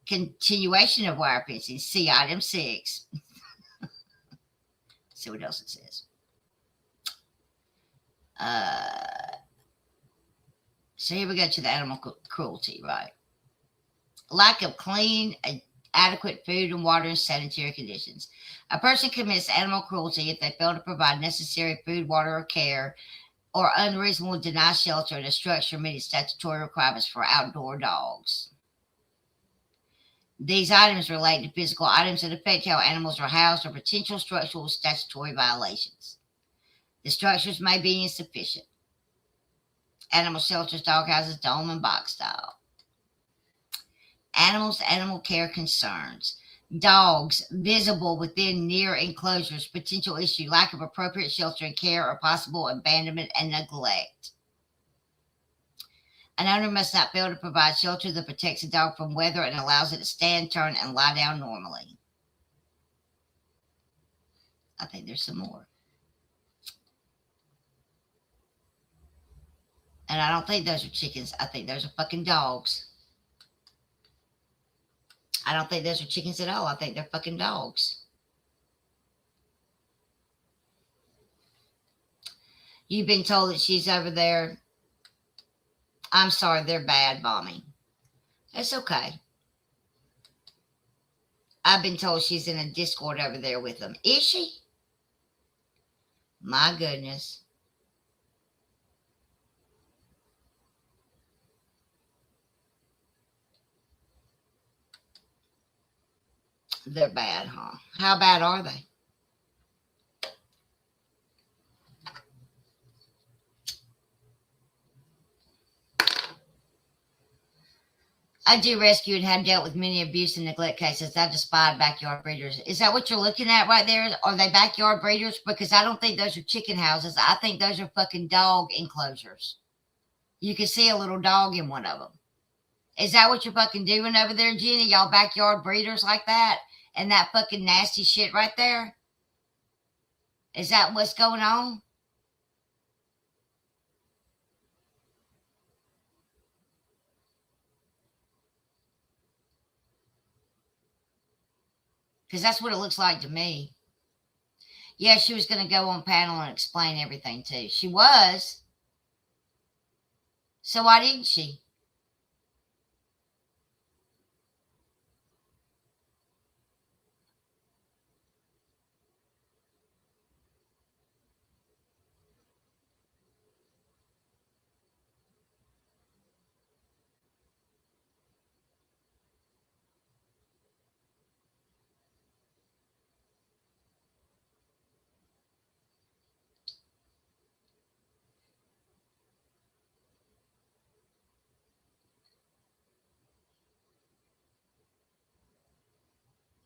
Continuation of wire fencing, see item 6. See what else it says. So here we go to the animal cruelty, right? Lack of clean, adequate food and water and sanitary conditions. A person commits animal cruelty if they fail to provide necessary food, water, or care, or unreasonably deny shelter in a structure meeting statutory requirements for outdoor dogs. These items relate to physical items that affect how animals are housed or potential structural statutory violations. The structures may be insufficient. Animal shelters, dog houses, dome and box style. Animal care concerns. Dogs visible within near enclosures, potential issue, lack of appropriate shelter and care, or possible abandonment and neglect. An owner must not fail to provide shelter that protects the dog from weather and allows it to stand, turn, and lie down normally. I think there's some more. And I don't think those are chickens. I think those are fucking dogs. I don't think those are chickens at all. I think they're fucking dogs. You've been told that she's over there. I'm sorry, they're bad bombing. It's okay. I've been told she's in a Discord over there with them. Is she? My goodness. They're bad, huh? How bad are they? I do rescue and have dealt with many abuse and neglect cases. I despise backyard breeders. Is that what you're looking at right there? Are they backyard breeders? Because I don't think those are chicken houses. I think those are fucking dog enclosures. You can see a little dog in one of them. Is that what you're fucking doing over there, Jenny? Y'all backyard breeders like that? And that fucking nasty shit right there? Is that what's going on? Because that's what it looks like to me. Yeah, she was going to go on panel and explain everything too. She was. So why didn't she?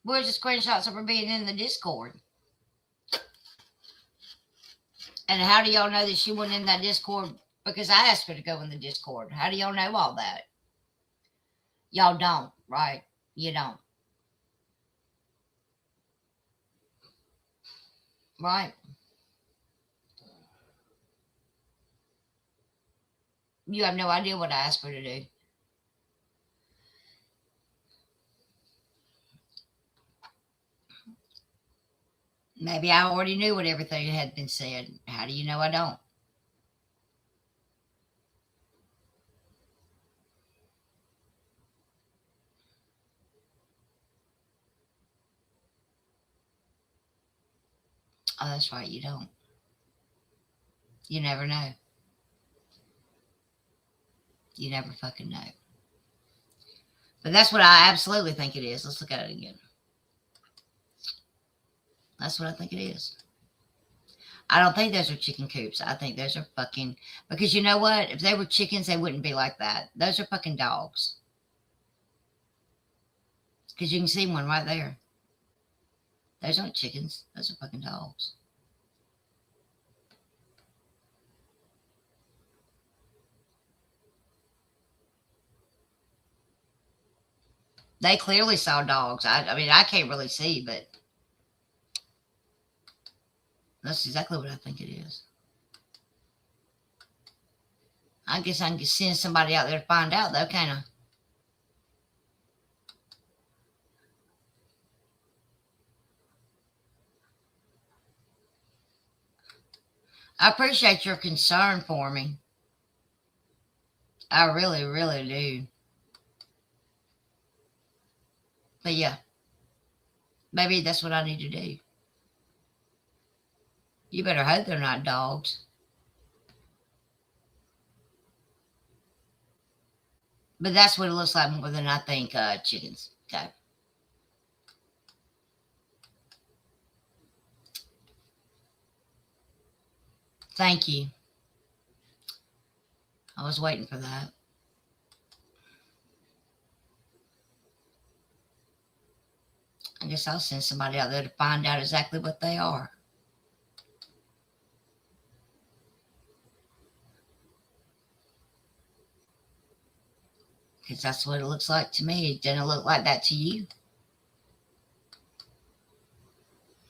Where's the screenshots of her being in the Discord? And how do y'all know that she wasn't in that Discord? Because I asked her to go in the Discord. How do y'all know all that? Y'all don't, right? You don't. Right? You have no idea what I asked her to do. Maybe I already knew what everything had been said. How do you know I don't? Oh, that's right, you don't. You never know. You never fucking know. But that's what I absolutely think it is. Let's look at it again. That's what I think it is. I don't think those are chicken coops. I think those are fucking... Because you know what? If they were chickens, they wouldn't be like that. Those are fucking dogs. Because you can see one right there. Those aren't chickens. Those are fucking dogs. They clearly saw dogs. I mean, I can't really see, but that's exactly what I think it is. I guess I can send somebody out there to find out, though, kind of. I appreciate your concern for me. I really, really do. But yeah, maybe that's what I need to do. You better hope they're not dogs. But that's what it looks like more than I think chickens. Okay. Thank you. I was waiting for that. I guess I'll send somebody out there to find out exactly what they are. Because that's what it looks like to me. It doesn't look like that to you.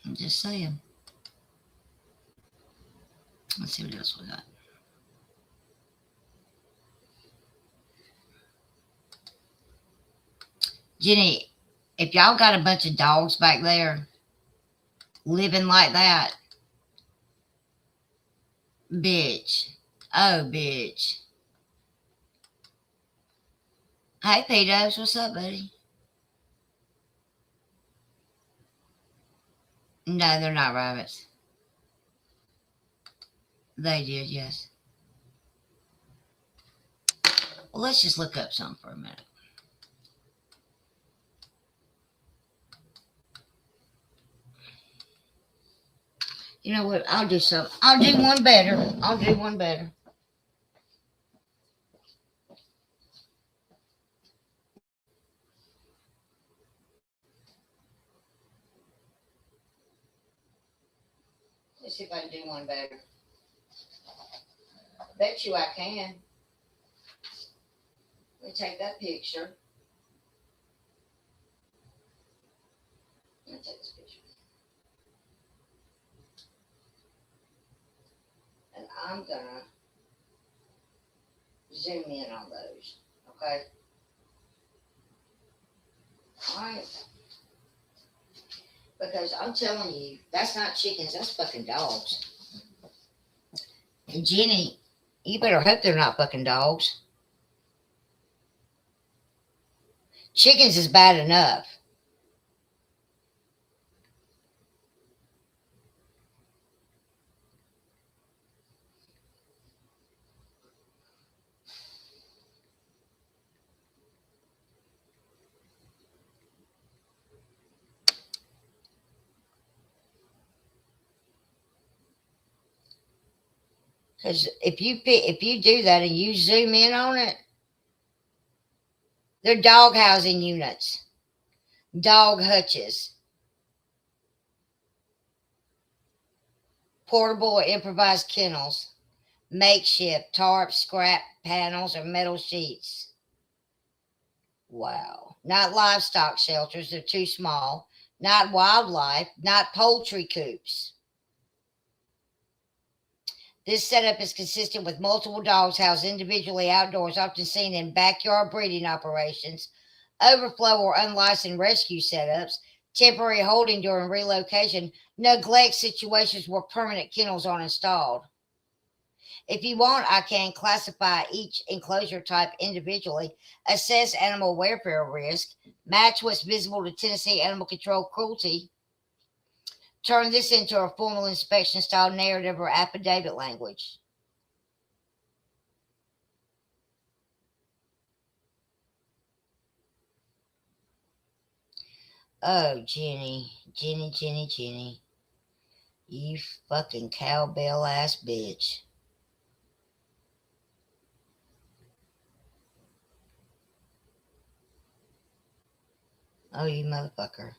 I'm just saying. Let's see what else we got. Jenny, if y'all got a bunch of dogs back there living like that, bitch. Oh, bitch. Hey, P-Dubs, what's up, buddy? No, they're not rabbits. They did, yes. Well, let's just look up something for a minute. You know what? I'll do something. I'll do one better. I'll do one better. Let's see if I can do one better. I bet you I can. Let me take that picture. Let me take this picture. And I'm going to zoom in on those. Okay? All right. Because I'm telling you, that's not chickens, that's fucking dogs. And Jenny, you better hope they're not fucking dogs. Chickens is bad enough. Because if you do that and you zoom in on it, they're dog housing units, dog hutches, portable or improvised kennels, makeshift tarps, scrap panels, or metal sheets. Wow. Not livestock shelters, they're too small. Not wildlife, not poultry coops. This setup is consistent with multiple dogs housed individually outdoors, often seen in backyard breeding operations, overflow or unlicensed rescue setups, temporary holding during relocation, neglect situations where permanent kennels are installed. If you want, I can classify each enclosure type individually, assess animal welfare risk, match what's visible to Tennessee Animal Control cruelty, turn this into a formal inspection style narrative or affidavit language. Oh, Jenny. You fucking cowbell ass bitch. Oh, you motherfucker.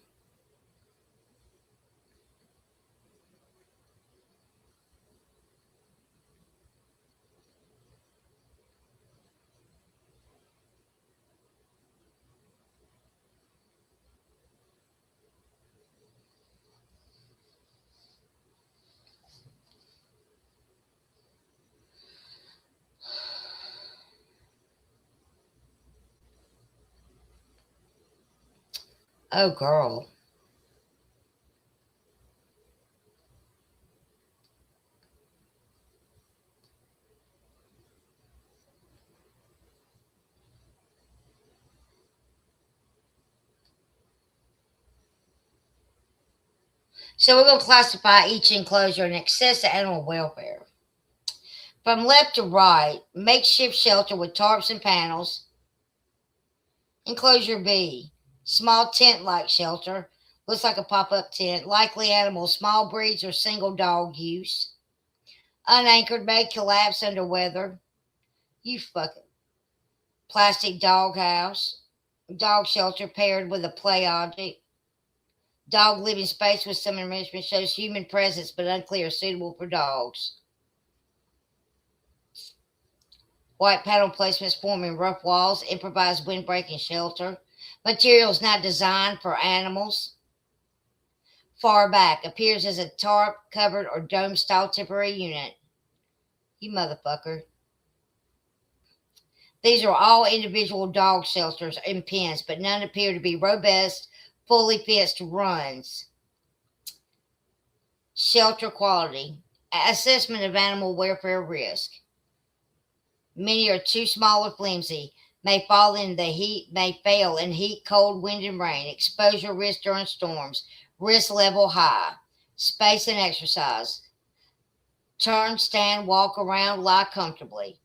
Oh, girl. So we're going to classify each enclosure in excess of animal welfare. From left to right, makeshift shelter with tarps and panels. Enclosure B, small tent-like shelter. Looks like a pop-up tent. Likely animal, small breeds or single dog use. Unanchored, may collapse under weather. You fucking plastic dog house. Dog shelter paired with a play object. Dog living space with some enrichment shows human presence but unclear, suitable for dogs. White panel placements forming rough walls, improvised windbreaking shelter. Materials not designed for animals. Far back appears as a tarp covered or dome style temporary unit. You motherfucker. These are all individual dog shelters and pens, but none appear to be robust, fully fenced runs. Shelter quality. Assessment of animal welfare risk. Many are too small or flimsy, may fail in heat, cold, wind, and rain. Exposure risk during storms. Risk level high. Space and exercise. Turn, stand, walk around, lie comfortably.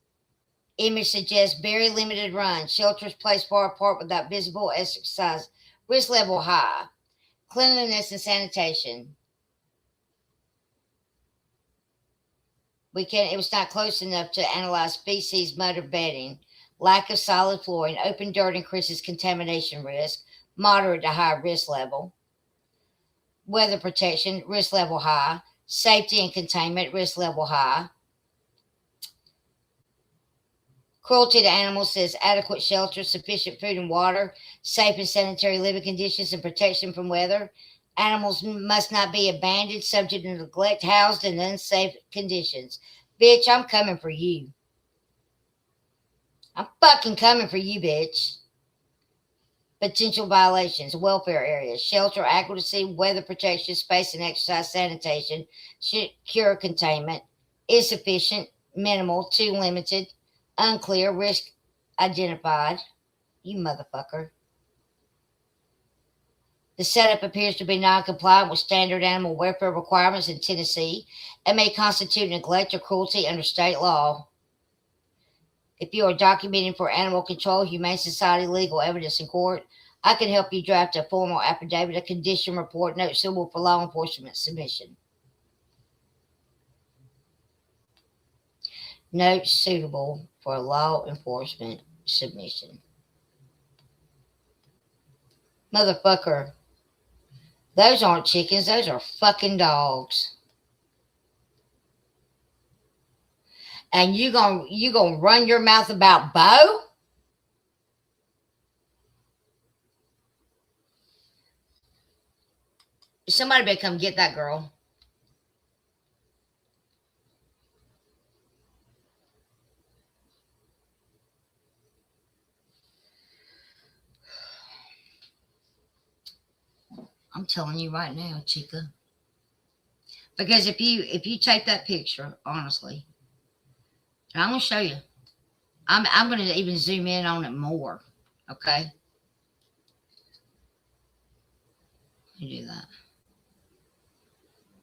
Image suggests very limited run. Shelters placed far apart without visible exercise. Risk level high. Cleanliness and sanitation. It was not close enough to analyze feces, mud, or bedding. Lack of solid flooring. Open dirt increases contamination risk. Moderate to high risk level. Weather protection, risk level high. Safety and containment, risk level high. Cruelty to animals says adequate shelter, sufficient food and water, safe and sanitary living conditions, and protection from weather. Animals must not be abandoned, subject to neglect, housed in unsafe conditions. Bitch, I'm coming for you. I'm fucking coming for you, bitch. Potential violations, welfare areas, shelter adequacy, weather protection, space and exercise, sanitation, secure containment, insufficient, minimal, too limited, unclear, risk identified. You motherfucker. The setup appears to be non-compliant with standard animal welfare requirements in Tennessee and may constitute neglect or cruelty under state law. If you are documenting for animal control, humane society, legal evidence in court, I can help you draft a formal affidavit, a condition report, note suitable for law enforcement submission. Note suitable for law enforcement submission. Motherfucker, those aren't chickens, those are fucking dogs. And you gonna run your mouth about Bo? Somebody better come get that girl. I'm telling you right now, chica. Because if you take that picture, honestly, and I'm gonna show you. I'm gonna even zoom in on it more. Okay? Let me do that.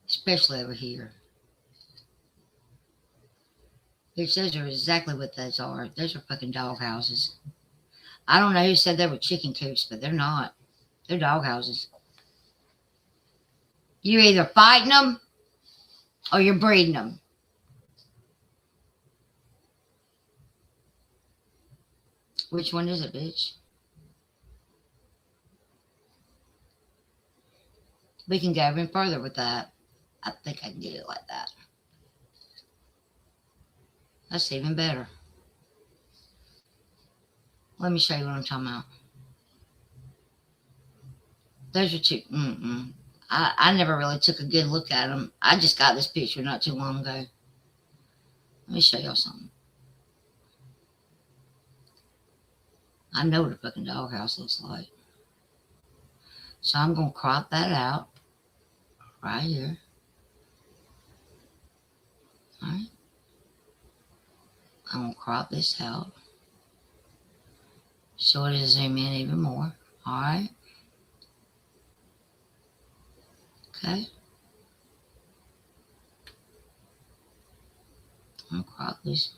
Especially over here. Which those are exactly what those are. Those are fucking dog houses. I don't know who said they were chicken coops, but they're not. They're dog houses. You're either fighting them or you're breeding them. Which one is it, bitch? We can go even further with that. I think I can get it like that. That's even better. Let me show you what I'm talking about. Those are two. I never really took a good look at them. I just got this picture not too long ago. Let me show y'all something. I know what a fucking doghouse looks like. So I'm going to crop that out right here. All right. I'm going to crop this out. So it is zoom in even more. All right. Okay. I'm going to crop this.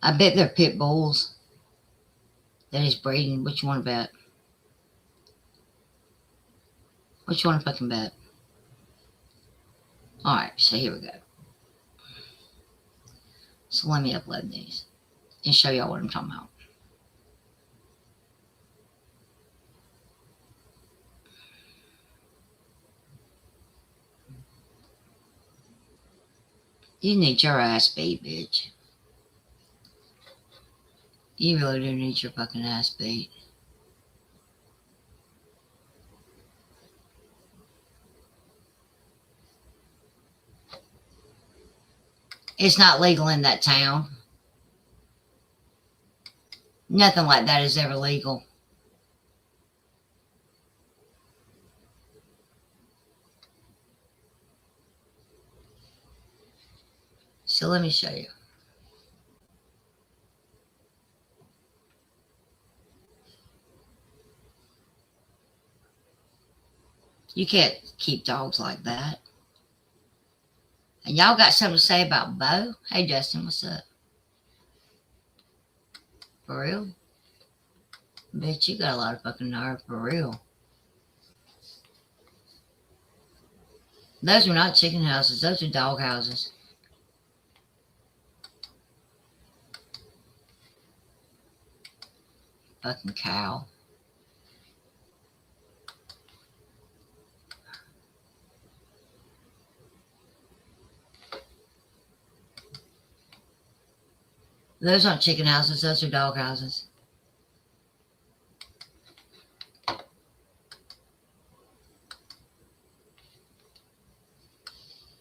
I bet they're pit bulls that he's breeding. What you want to bet? What you want to fucking bet? All right. So here we go. So let me upload these and show y'all what I'm talking about. You need your ass beat, bitch. You really do need your fucking ass beat. It's not legal in that town. Nothing like that is ever legal. So let me show you. You can't keep dogs like that. And y'all got something to say about Bo? Hey, Justin, what's up? For real? Bitch, you got a lot of fucking nerve, for real. Those are not chicken houses. Those are dog houses. Fucking cow. Those aren't chicken houses. Those are dog houses.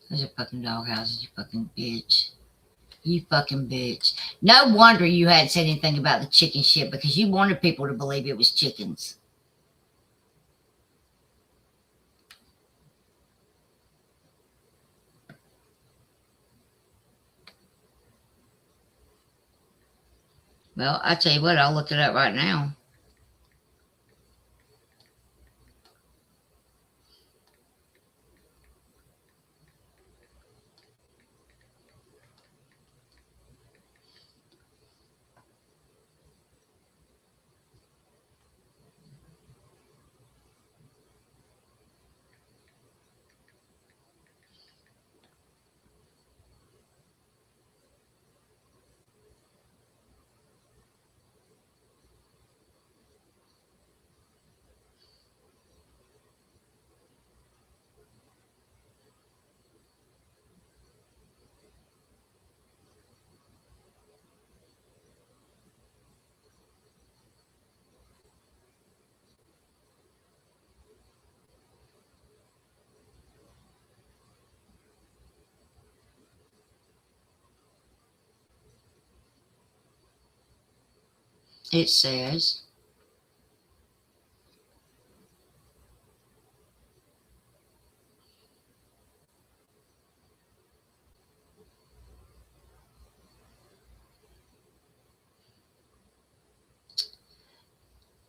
Those are fucking dog houses, you fucking bitch. You fucking bitch. No wonder you hadn't said anything about the chicken shit because you wanted people to believe it was chickens. Well, I tell you what, I'll look it up right now. It says,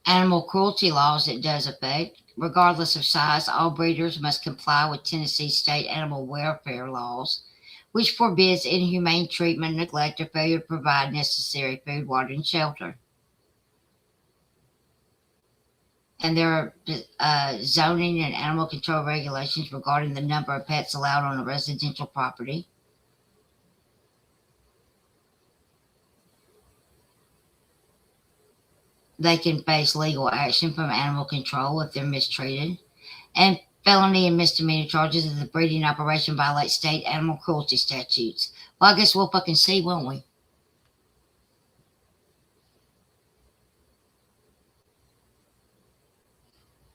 animal cruelty laws it does affect. Regardless of size, all breeders must comply with Tennessee state animal welfare laws, which forbids inhumane treatment, neglect, or failure to provide necessary food, water, and shelter. And there are zoning and animal control regulations regarding the number of pets allowed on a residential property. They can face legal action from animal control if they're mistreated. And felony and misdemeanor charges if the breeding operation violates state animal cruelty statutes. Well, I guess we'll fucking see, won't we?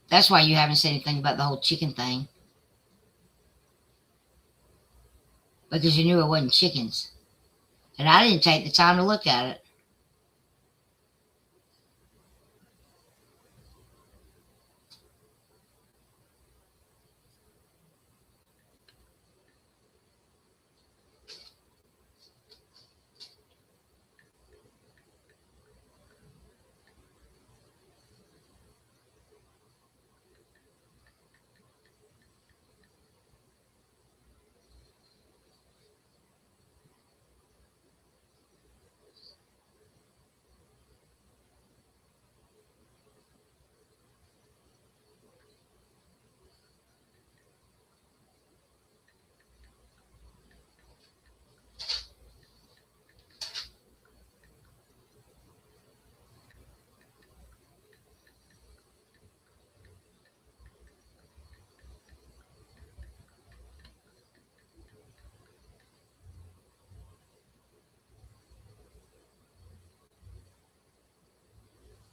That's why you haven't said anything about the whole chicken thing. because you knew it wasn't chickens. And I didn't take the time to look at it.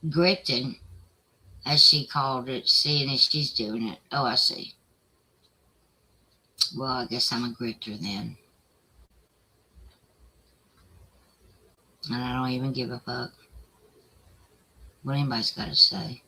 Gritting, as she called it, seeing if she's doing it. Oh, I see. Well, I guess I'm a gritter then. And I don't even give a fuck what anybody's got to say.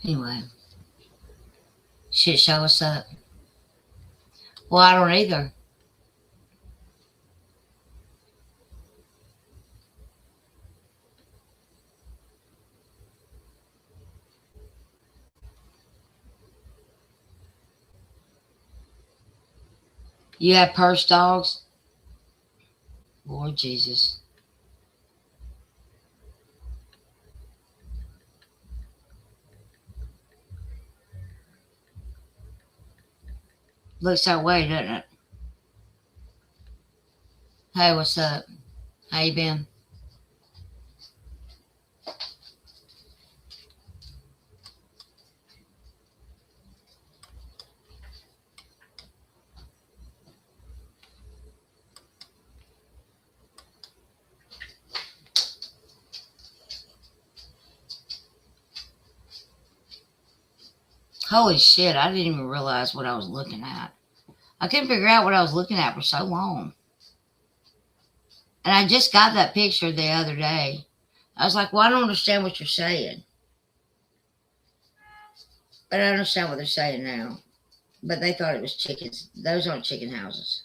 Anyway, shit show us up. Well, I don't either. You have purse dogs? Lord Jesus. Looks that way, doesn't it? Hey, what's up? How you been? Holy shit, I didn't even realize what I was looking at. I couldn't figure out what I was looking at for so long. And I just got that picture the other day. I was like, well, I don't understand what you're saying. But I understand what they're saying now. But they thought it was chickens. Those aren't chicken houses.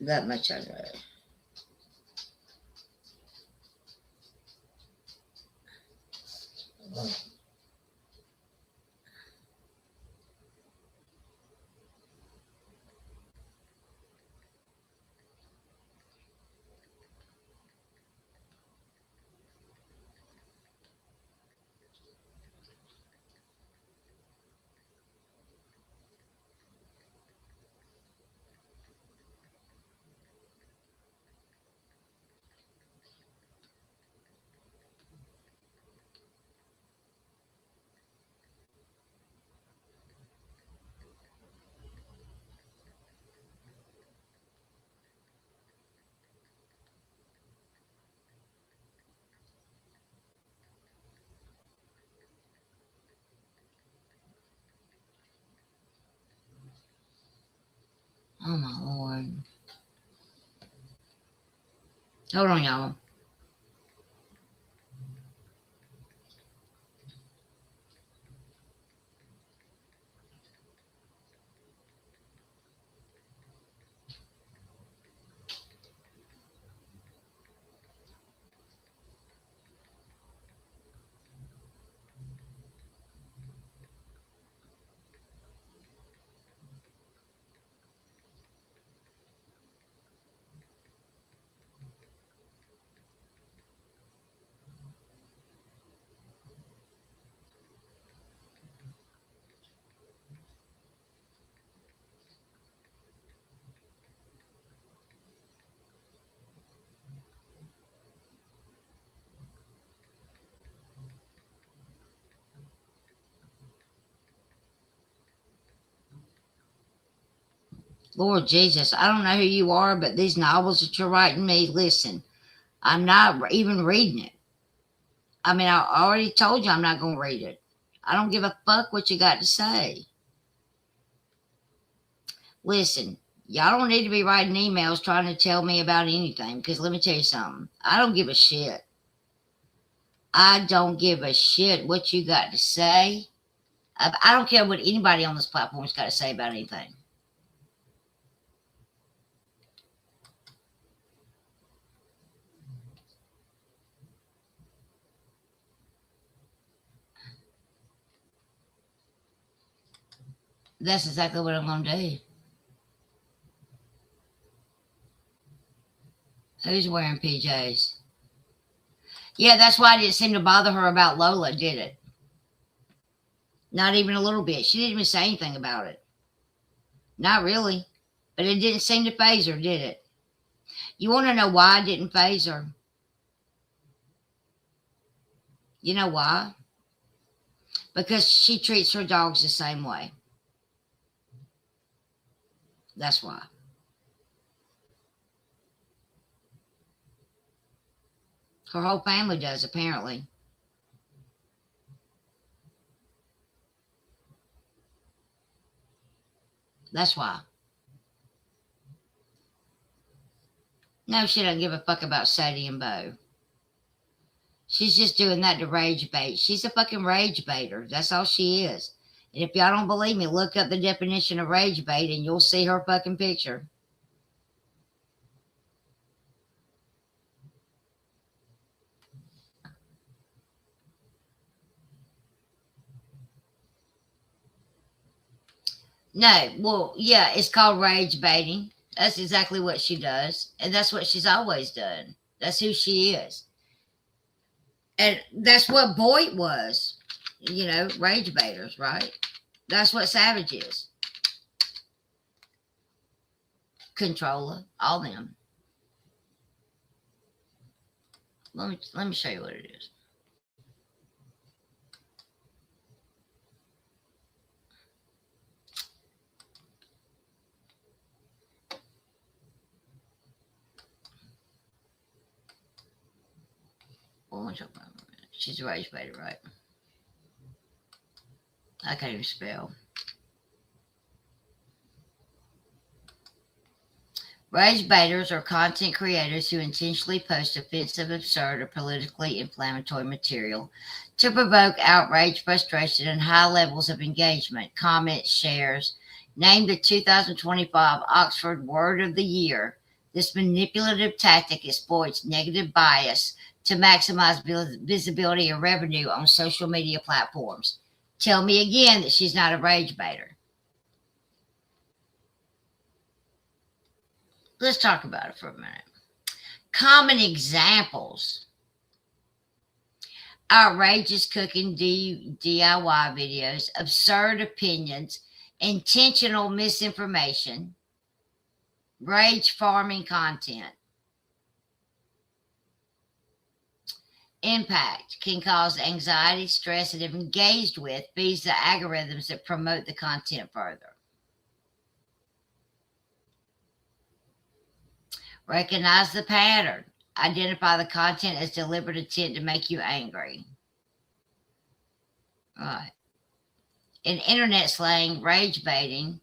That much I know. Oh my lord. Hold on, y'all. Lord Jesus, I don't know who you are, but these novels that you're writing me, listen, I'm not even reading it. I mean, I already told you I'm not going to read it. I don't give a fuck what you got to say. Listen, y'all don't need to be writing emails trying to tell me about anything, because let me tell you something. I don't give a shit. I don't give a shit what you got to say. I don't care what anybody on this platform's got to say about anything. That's exactly what I'm going to do. Who's wearing PJs? Yeah, that's why it didn't seem to bother her about Lola, did it? Not even a little bit. She didn't even say anything about it. Not really. But it didn't seem to faze her, did it? You want to know why it didn't faze her? You know why? Because she treats her dogs the same way. That's why. Her whole family does, apparently. That's why. No, she doesn't give a fuck about Sadie and Bo. She's just doing that to rage bait. She's a fucking rage baiter. That's all she is. And if y'all don't believe me, look up the definition of rage bait and you'll see her fucking picture. No, well, yeah, it's called rage baiting. That's exactly what she does. And that's what she's always done. That's who she is. And that's what Boyd was. You know, rage baiters, right? That's what Savage is. Controller, all them. Let me show you what it is. She's a rage baiter, right? I can't even spell. Rage baiters are content creators who intentionally post offensive, absurd, or politically inflammatory material to provoke outrage, frustration, and high levels of engagement. Comments, shares. Named the 2025 Oxford Word of the Year, this manipulative tactic exploits negative bias to maximize visibility and revenue on social media platforms. Tell me again that she's not a rage baiter. Let's talk about it for a minute. Common examples: outrageous cooking DIY videos, absurd opinions, intentional misinformation, rage farming content. Impact can cause anxiety, stress, and if engaged with, feeds the algorithms that promote the content further. Recognize the pattern. Identify the content as deliberate intent to make you angry. All right. In internet slang, rage baiting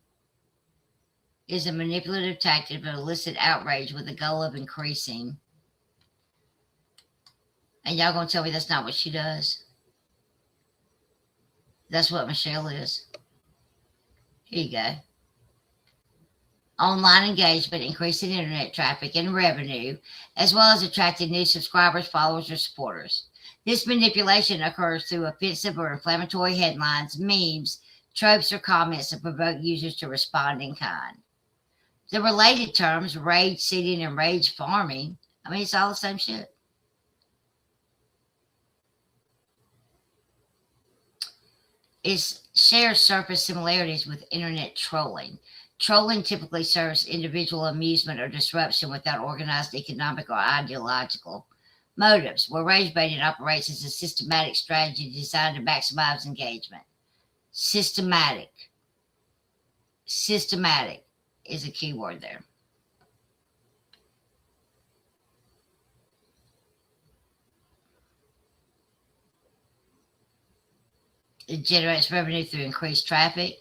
is a manipulative tactic to elicit outrage with the goal of increasing. And y'all gonna tell me that's not what she does? That's what Michelle is. Here you go. Online engagement, increasing internet traffic and revenue, as well as attracting new subscribers, followers, or supporters. This manipulation occurs through offensive or inflammatory headlines, memes, tropes, or comments that provoke users to respond in kind. The related terms, rage seeding and rage farming, I mean, it's all the same shit. It shares surface similarities with internet trolling. Trolling typically serves individual amusement or disruption without organized economic or ideological motives, where rage baiting operates as a systematic strategy designed to maximize engagement. Systematic. is a key word there. It generates revenue through increased traffic,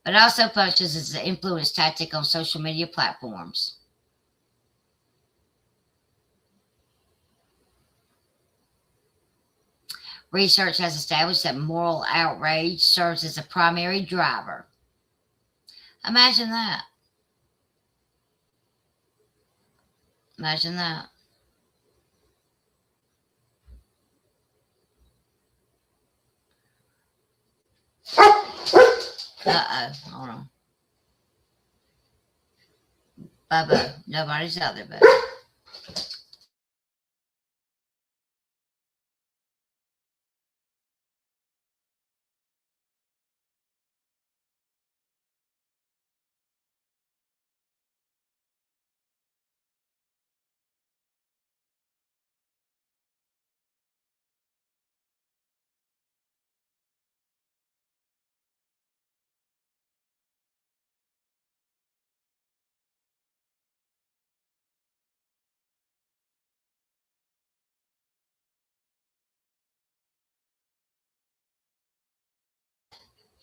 but also functions as an influence tactic on social media platforms. Research has established that moral outrage serves as a primary driver. Imagine that. Imagine that. Uh-oh. Hold on. Bubba. Nobody's out there, Bubba.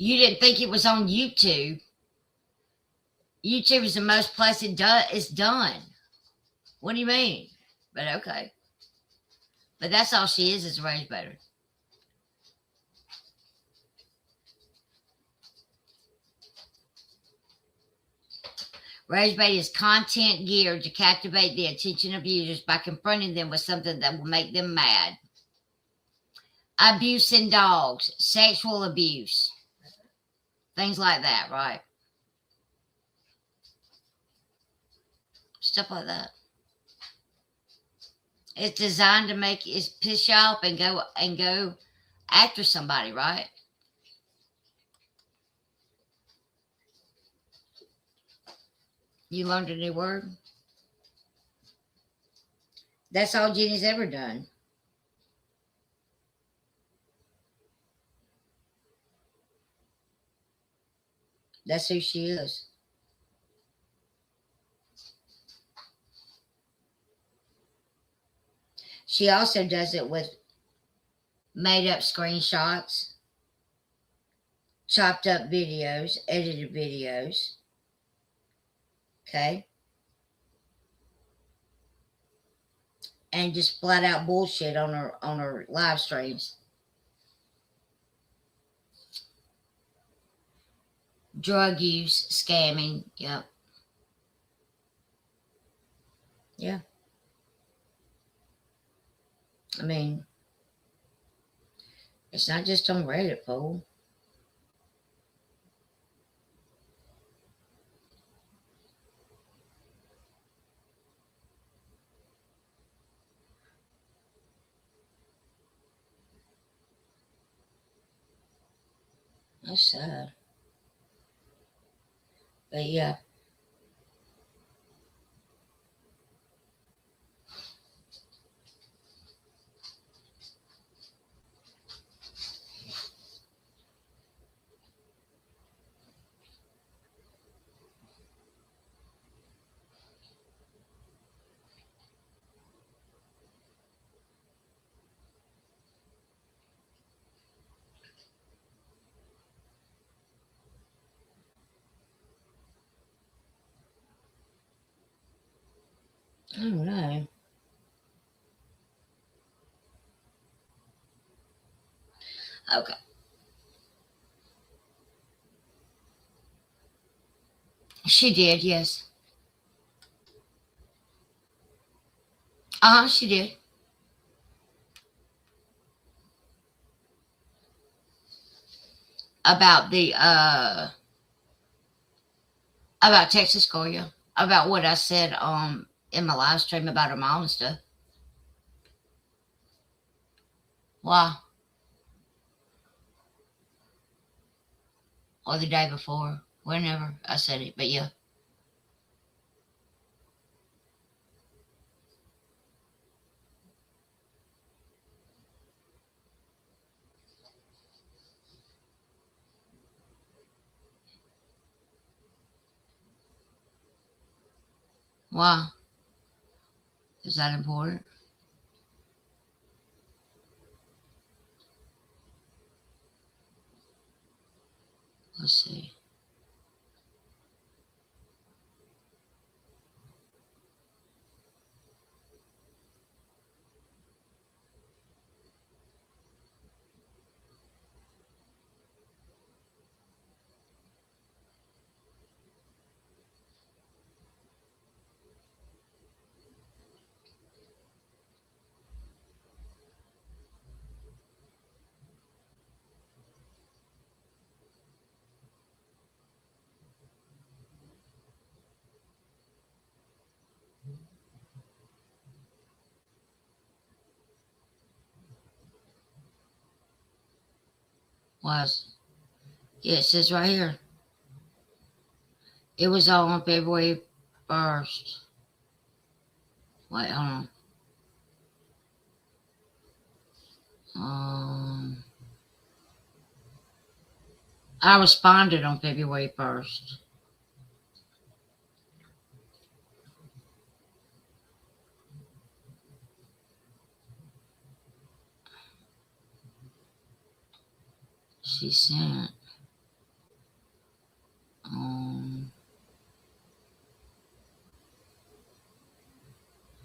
You didn't think it was on YouTube. YouTube is the most place it's done. What do you mean? But okay. But that's all she is a rage baiter. Rage bait is content geared to captivate the attention of users by confronting them with something that will make them mad. Abuse in dogs, sexual abuse, things like that, right? Stuff like that. It's designed to make it piss you off and go after somebody, right? You learned a new word? That's all Jenny's ever done. That's who she is. She also does it with made up screenshots, chopped up videos, edited videos. Okay. And just flat out bullshit on her live streams. Drug use, scamming, yep. Yeah. I mean, it's not just on Reddit, fool. That's sad. But yeah. I don't know. Okay. She did, yes. She did. About the about Texas Goya. About what I said in my live stream about her mom and stuff. Why? Or the day before. Whenever I said it. But yeah. Why? Is that important? Let's see. Was yeah, it says right here. It was all on February 1st. Wait, hold on. I responded on February 1st. She sent. Um,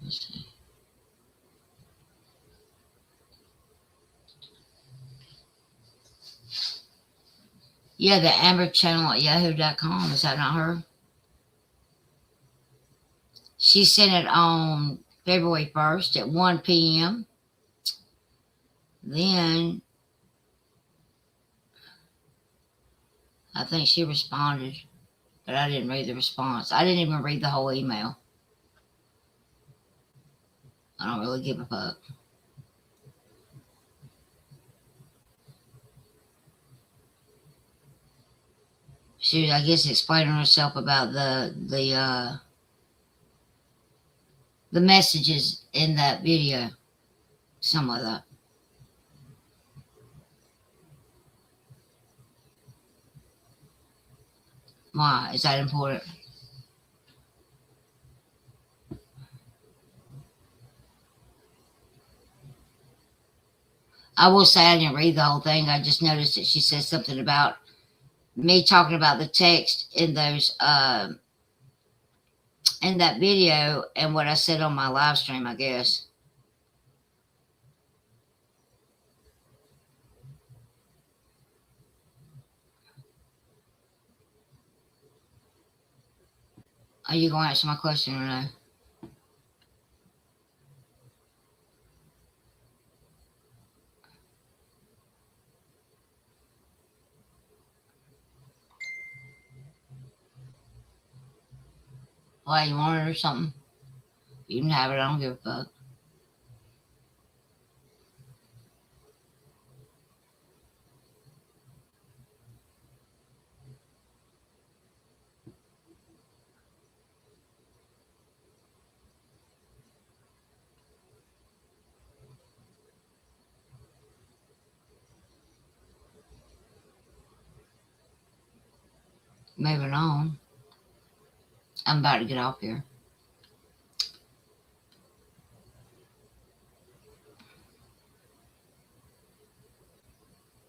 let's see. Yeah, the Amber Channel at yahoo.com. Is that not her? She sent it on February 1st at 1 p.m. Then I think she responded, but I didn't read the response. I didn't even read the whole email. I don't really give a fuck. She was, I guess, explaining herself about the messages in that video. Something like that. Why? Is that important? I will say I didn't read the whole thing. I just noticed that she said something about me talking about the text in those in that video and what I said on my live stream, I guess. Are you going to answer my question or no? Why, you want it or something? You can have it. I don't give a fuck. Moving on. I'm about to get off here.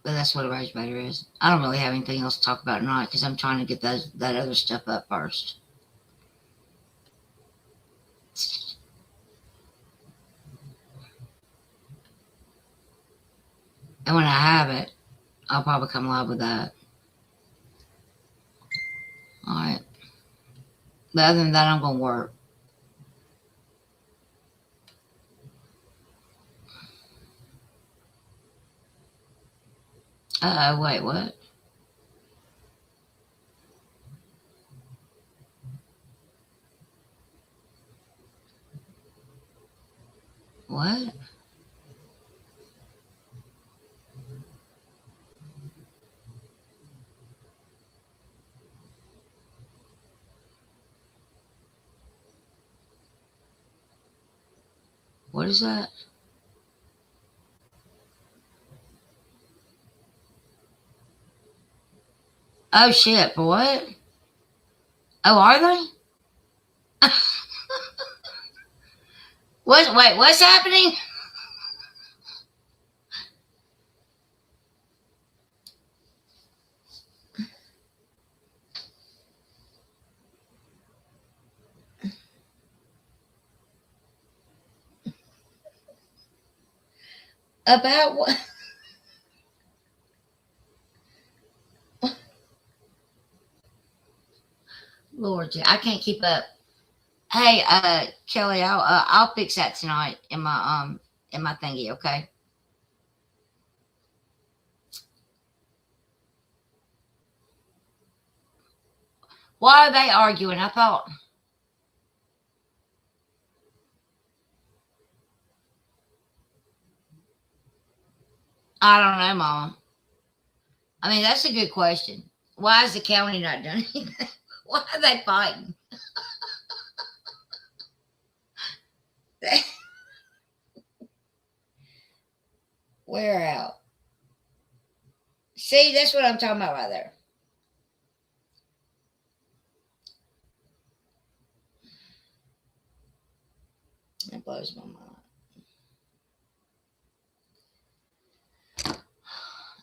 But that's what a rage baiter is. I don't really have anything else to talk about tonight because I'm trying to get that other stuff up first. And when I have it, I'll probably come live with that. All right. But other than that, I'm going to work. Wait, what? What? What is that? Oh, shit. For what? Oh, are they? What's happening? About what? Lord, I can't keep up. Hey, Kelly, I'll fix that tonight in my thingy, okay? Why are they arguing? I thought I don't know, Mama. I mean, that's a good question. Why is the county not doing anything? Why are they fighting? We're out. See, that's what I'm talking about right there. That blows my mind.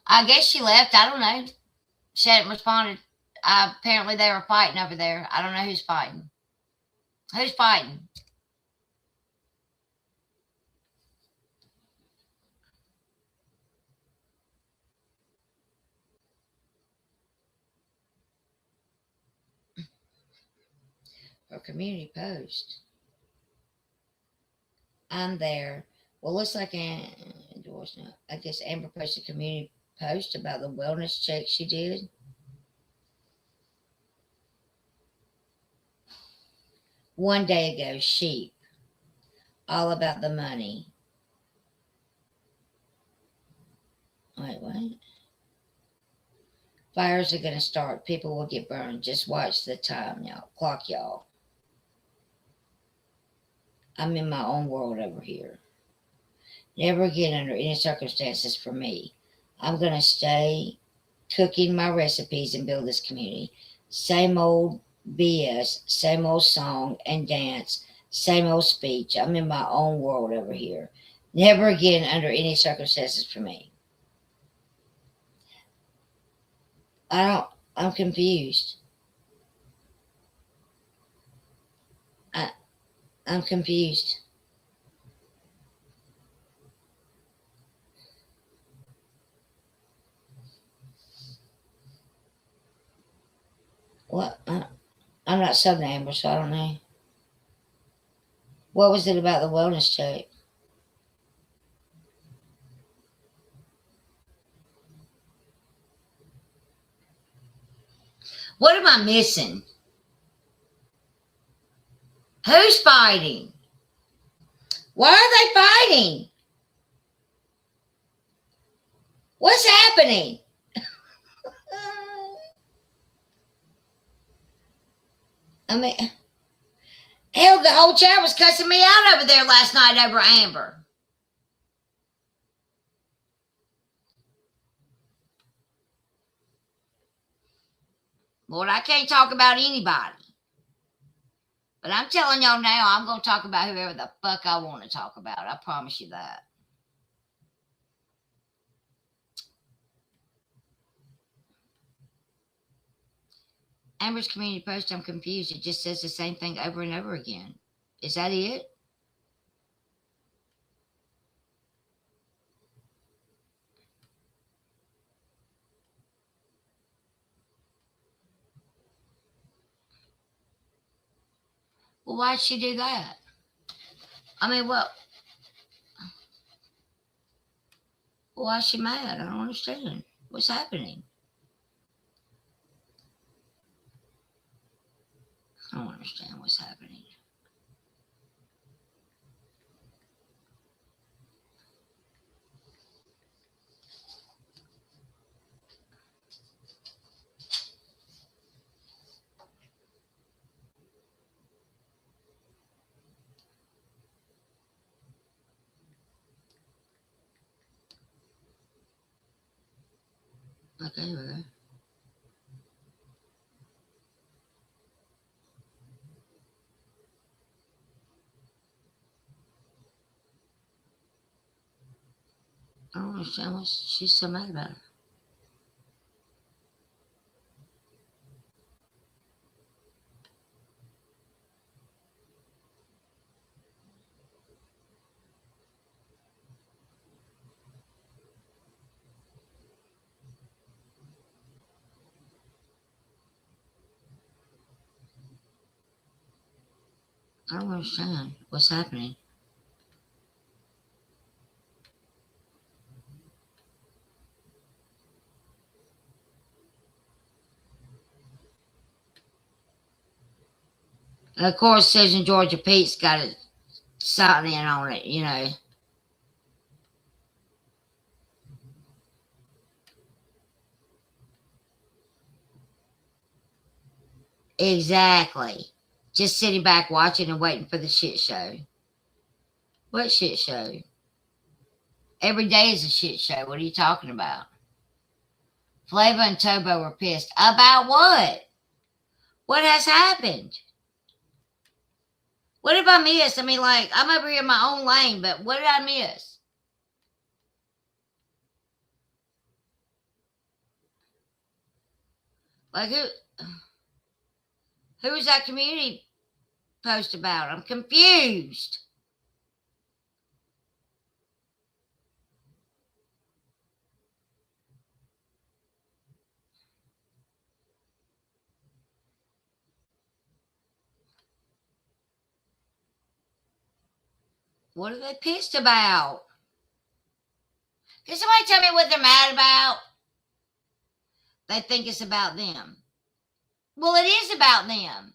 I guess she left. I don't know. She hadn't responded. Apparently, they were fighting over there. I don't know who's fighting. Who's fighting? Or community post. I'm there. Well, looks like I guess Amber posted a community post about the wellness check she did. One day ago, sheep. All about the money. Wait, what? Fires are going to start. People will get burned. Just watch the time, y'all. Clock, y'all. I'm in my own world over here. Never again under any circumstances for me. I'm going to stay cooking my recipes and build this community. Same old BS, same old song and dance, same old speech. I'm in my own world over here. Never again under any circumstances for me. I'm confused. I'm confused. What? I'm not subbing Amber, so I don't know. What was it about the wellness check? What am I missing? Who's fighting? Why are they fighting? What's happening? I mean, hell, the whole chat was cussing me out over there last night over Amber. Lord, I can't talk about anybody. But I'm telling y'all now, I'm going to talk about whoever the fuck I want to talk about. I promise you that. Amber's community post, I'm confused. It just says the same thing over and over again. Is that it? Well, why'd she do that? I mean, why is she mad? I don't understand. What's happening? I don't understand what's happening. Okay, well. I don't understand what she's so mad about. I don't understand what's happening. And of course, Susan Georgia Pete's got it sign in on it, you know. Exactly. Just sitting back watching and waiting for the shit show. What shit show? Every day is a shit show. What are you talking about? Flava and Tobo were pissed. About what? What has happened? What have I missed? I mean, like, I'm over here in my own lane, but what did I miss? Like, who was that community post about? I'm confused. What are they pissed about? Can somebody tell me what they're mad about? They think it's about them. Well, it is about them.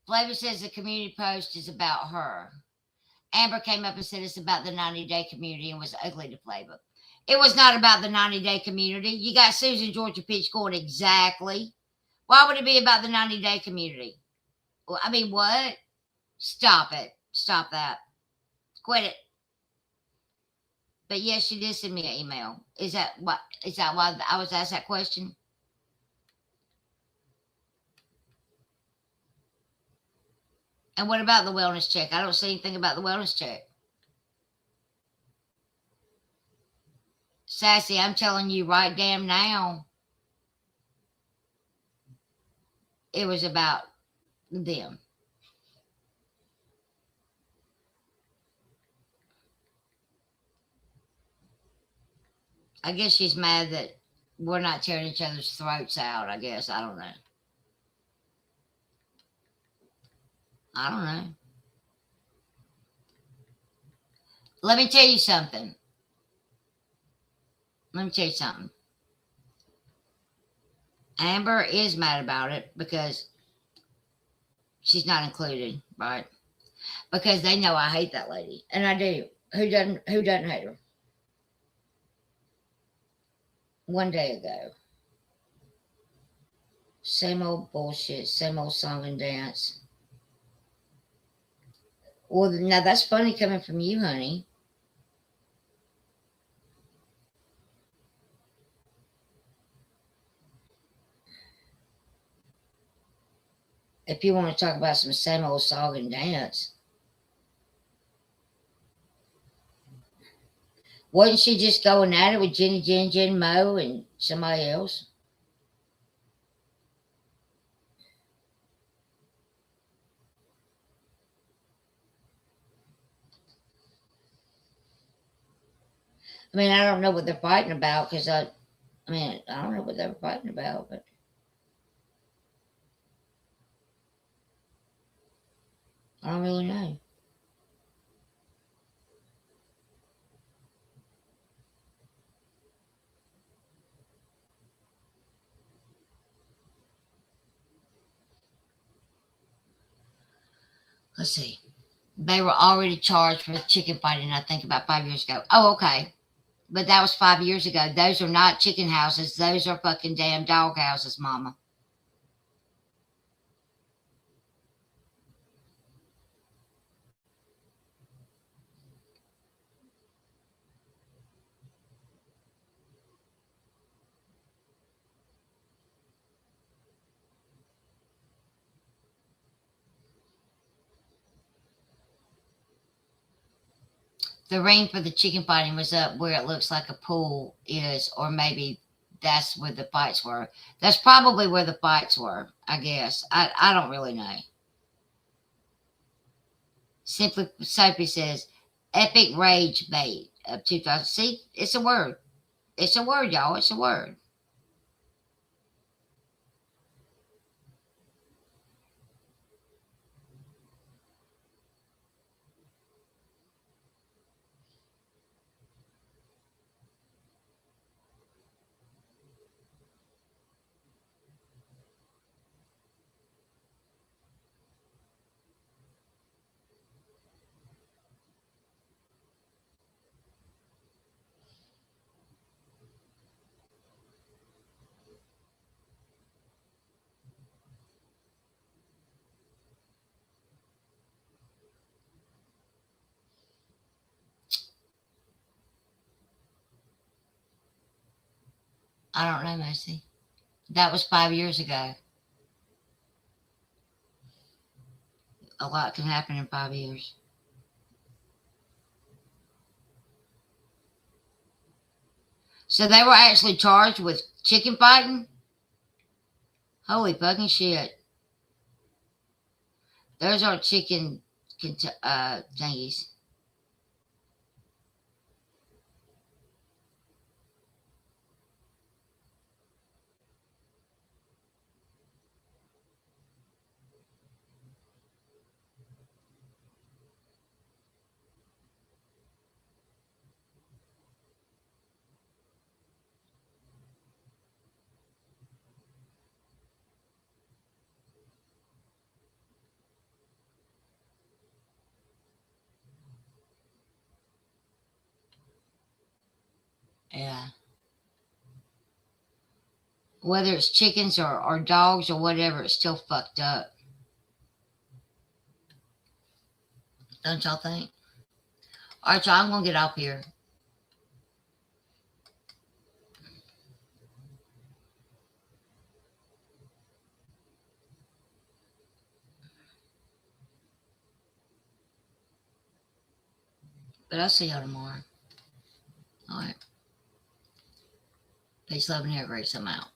Flavor says the community post is about her. Amber came up and said it's about the 90-day community and was ugly to Flavor. It was not about the 90-day community. You got Susan Georgia Peach going exactly. Why would it be about the 90-day community? Well, I mean, what? Stop it. Stop that. Quit it. But yes, she did send me an email. Is that what? Is that why I was asked that question? And what about the wellness check? I don't see anything about the wellness check. Sassy, I'm telling you right damn now, it was about them. I guess she's mad that we're not tearing each other's throats out, I guess. I don't know. I don't know. Let me tell you something. Let me tell you something. Amber is mad about it because she's not included, right? Because they know I hate that lady. And I do. Who doesn't hate her? One day ago. Same old bullshit, same old song and dance. Well, now that's funny coming from you, honey. If you want to talk about some same old song and dance. Wasn't she just going at it with Jenny, Jen, Mo, and somebody else? I mean, I don't know what they're fighting about because I don't know what they're fighting about, but I don't really know. Let's see. They were already charged for chicken fighting, I think, about 5 years ago. Oh, okay. But that was 5 years ago. Those are not chicken houses. Those are fucking damn dog houses, mama. The ring for the chicken fighting was up where it looks like a pool is, or maybe that's where the fights were. That's probably where the fights were, I guess. I don't really know. Simply Soapy says, epic rage bait of 2000. See, it's a word. It's a word, y'all. It's a word. I don't know, Mercy. That was 5 years ago. A lot can happen in 5 years. So they were actually charged with chicken fighting? Holy fucking shit. Those are chicken thingies. Yeah. Whether it's chickens or dogs or whatever, it's still fucked up. Don't y'all think? All right, y'all, I'm going to get off here. But I'll see y'all tomorrow. All right. Peace, love, and hair grace. I'm out.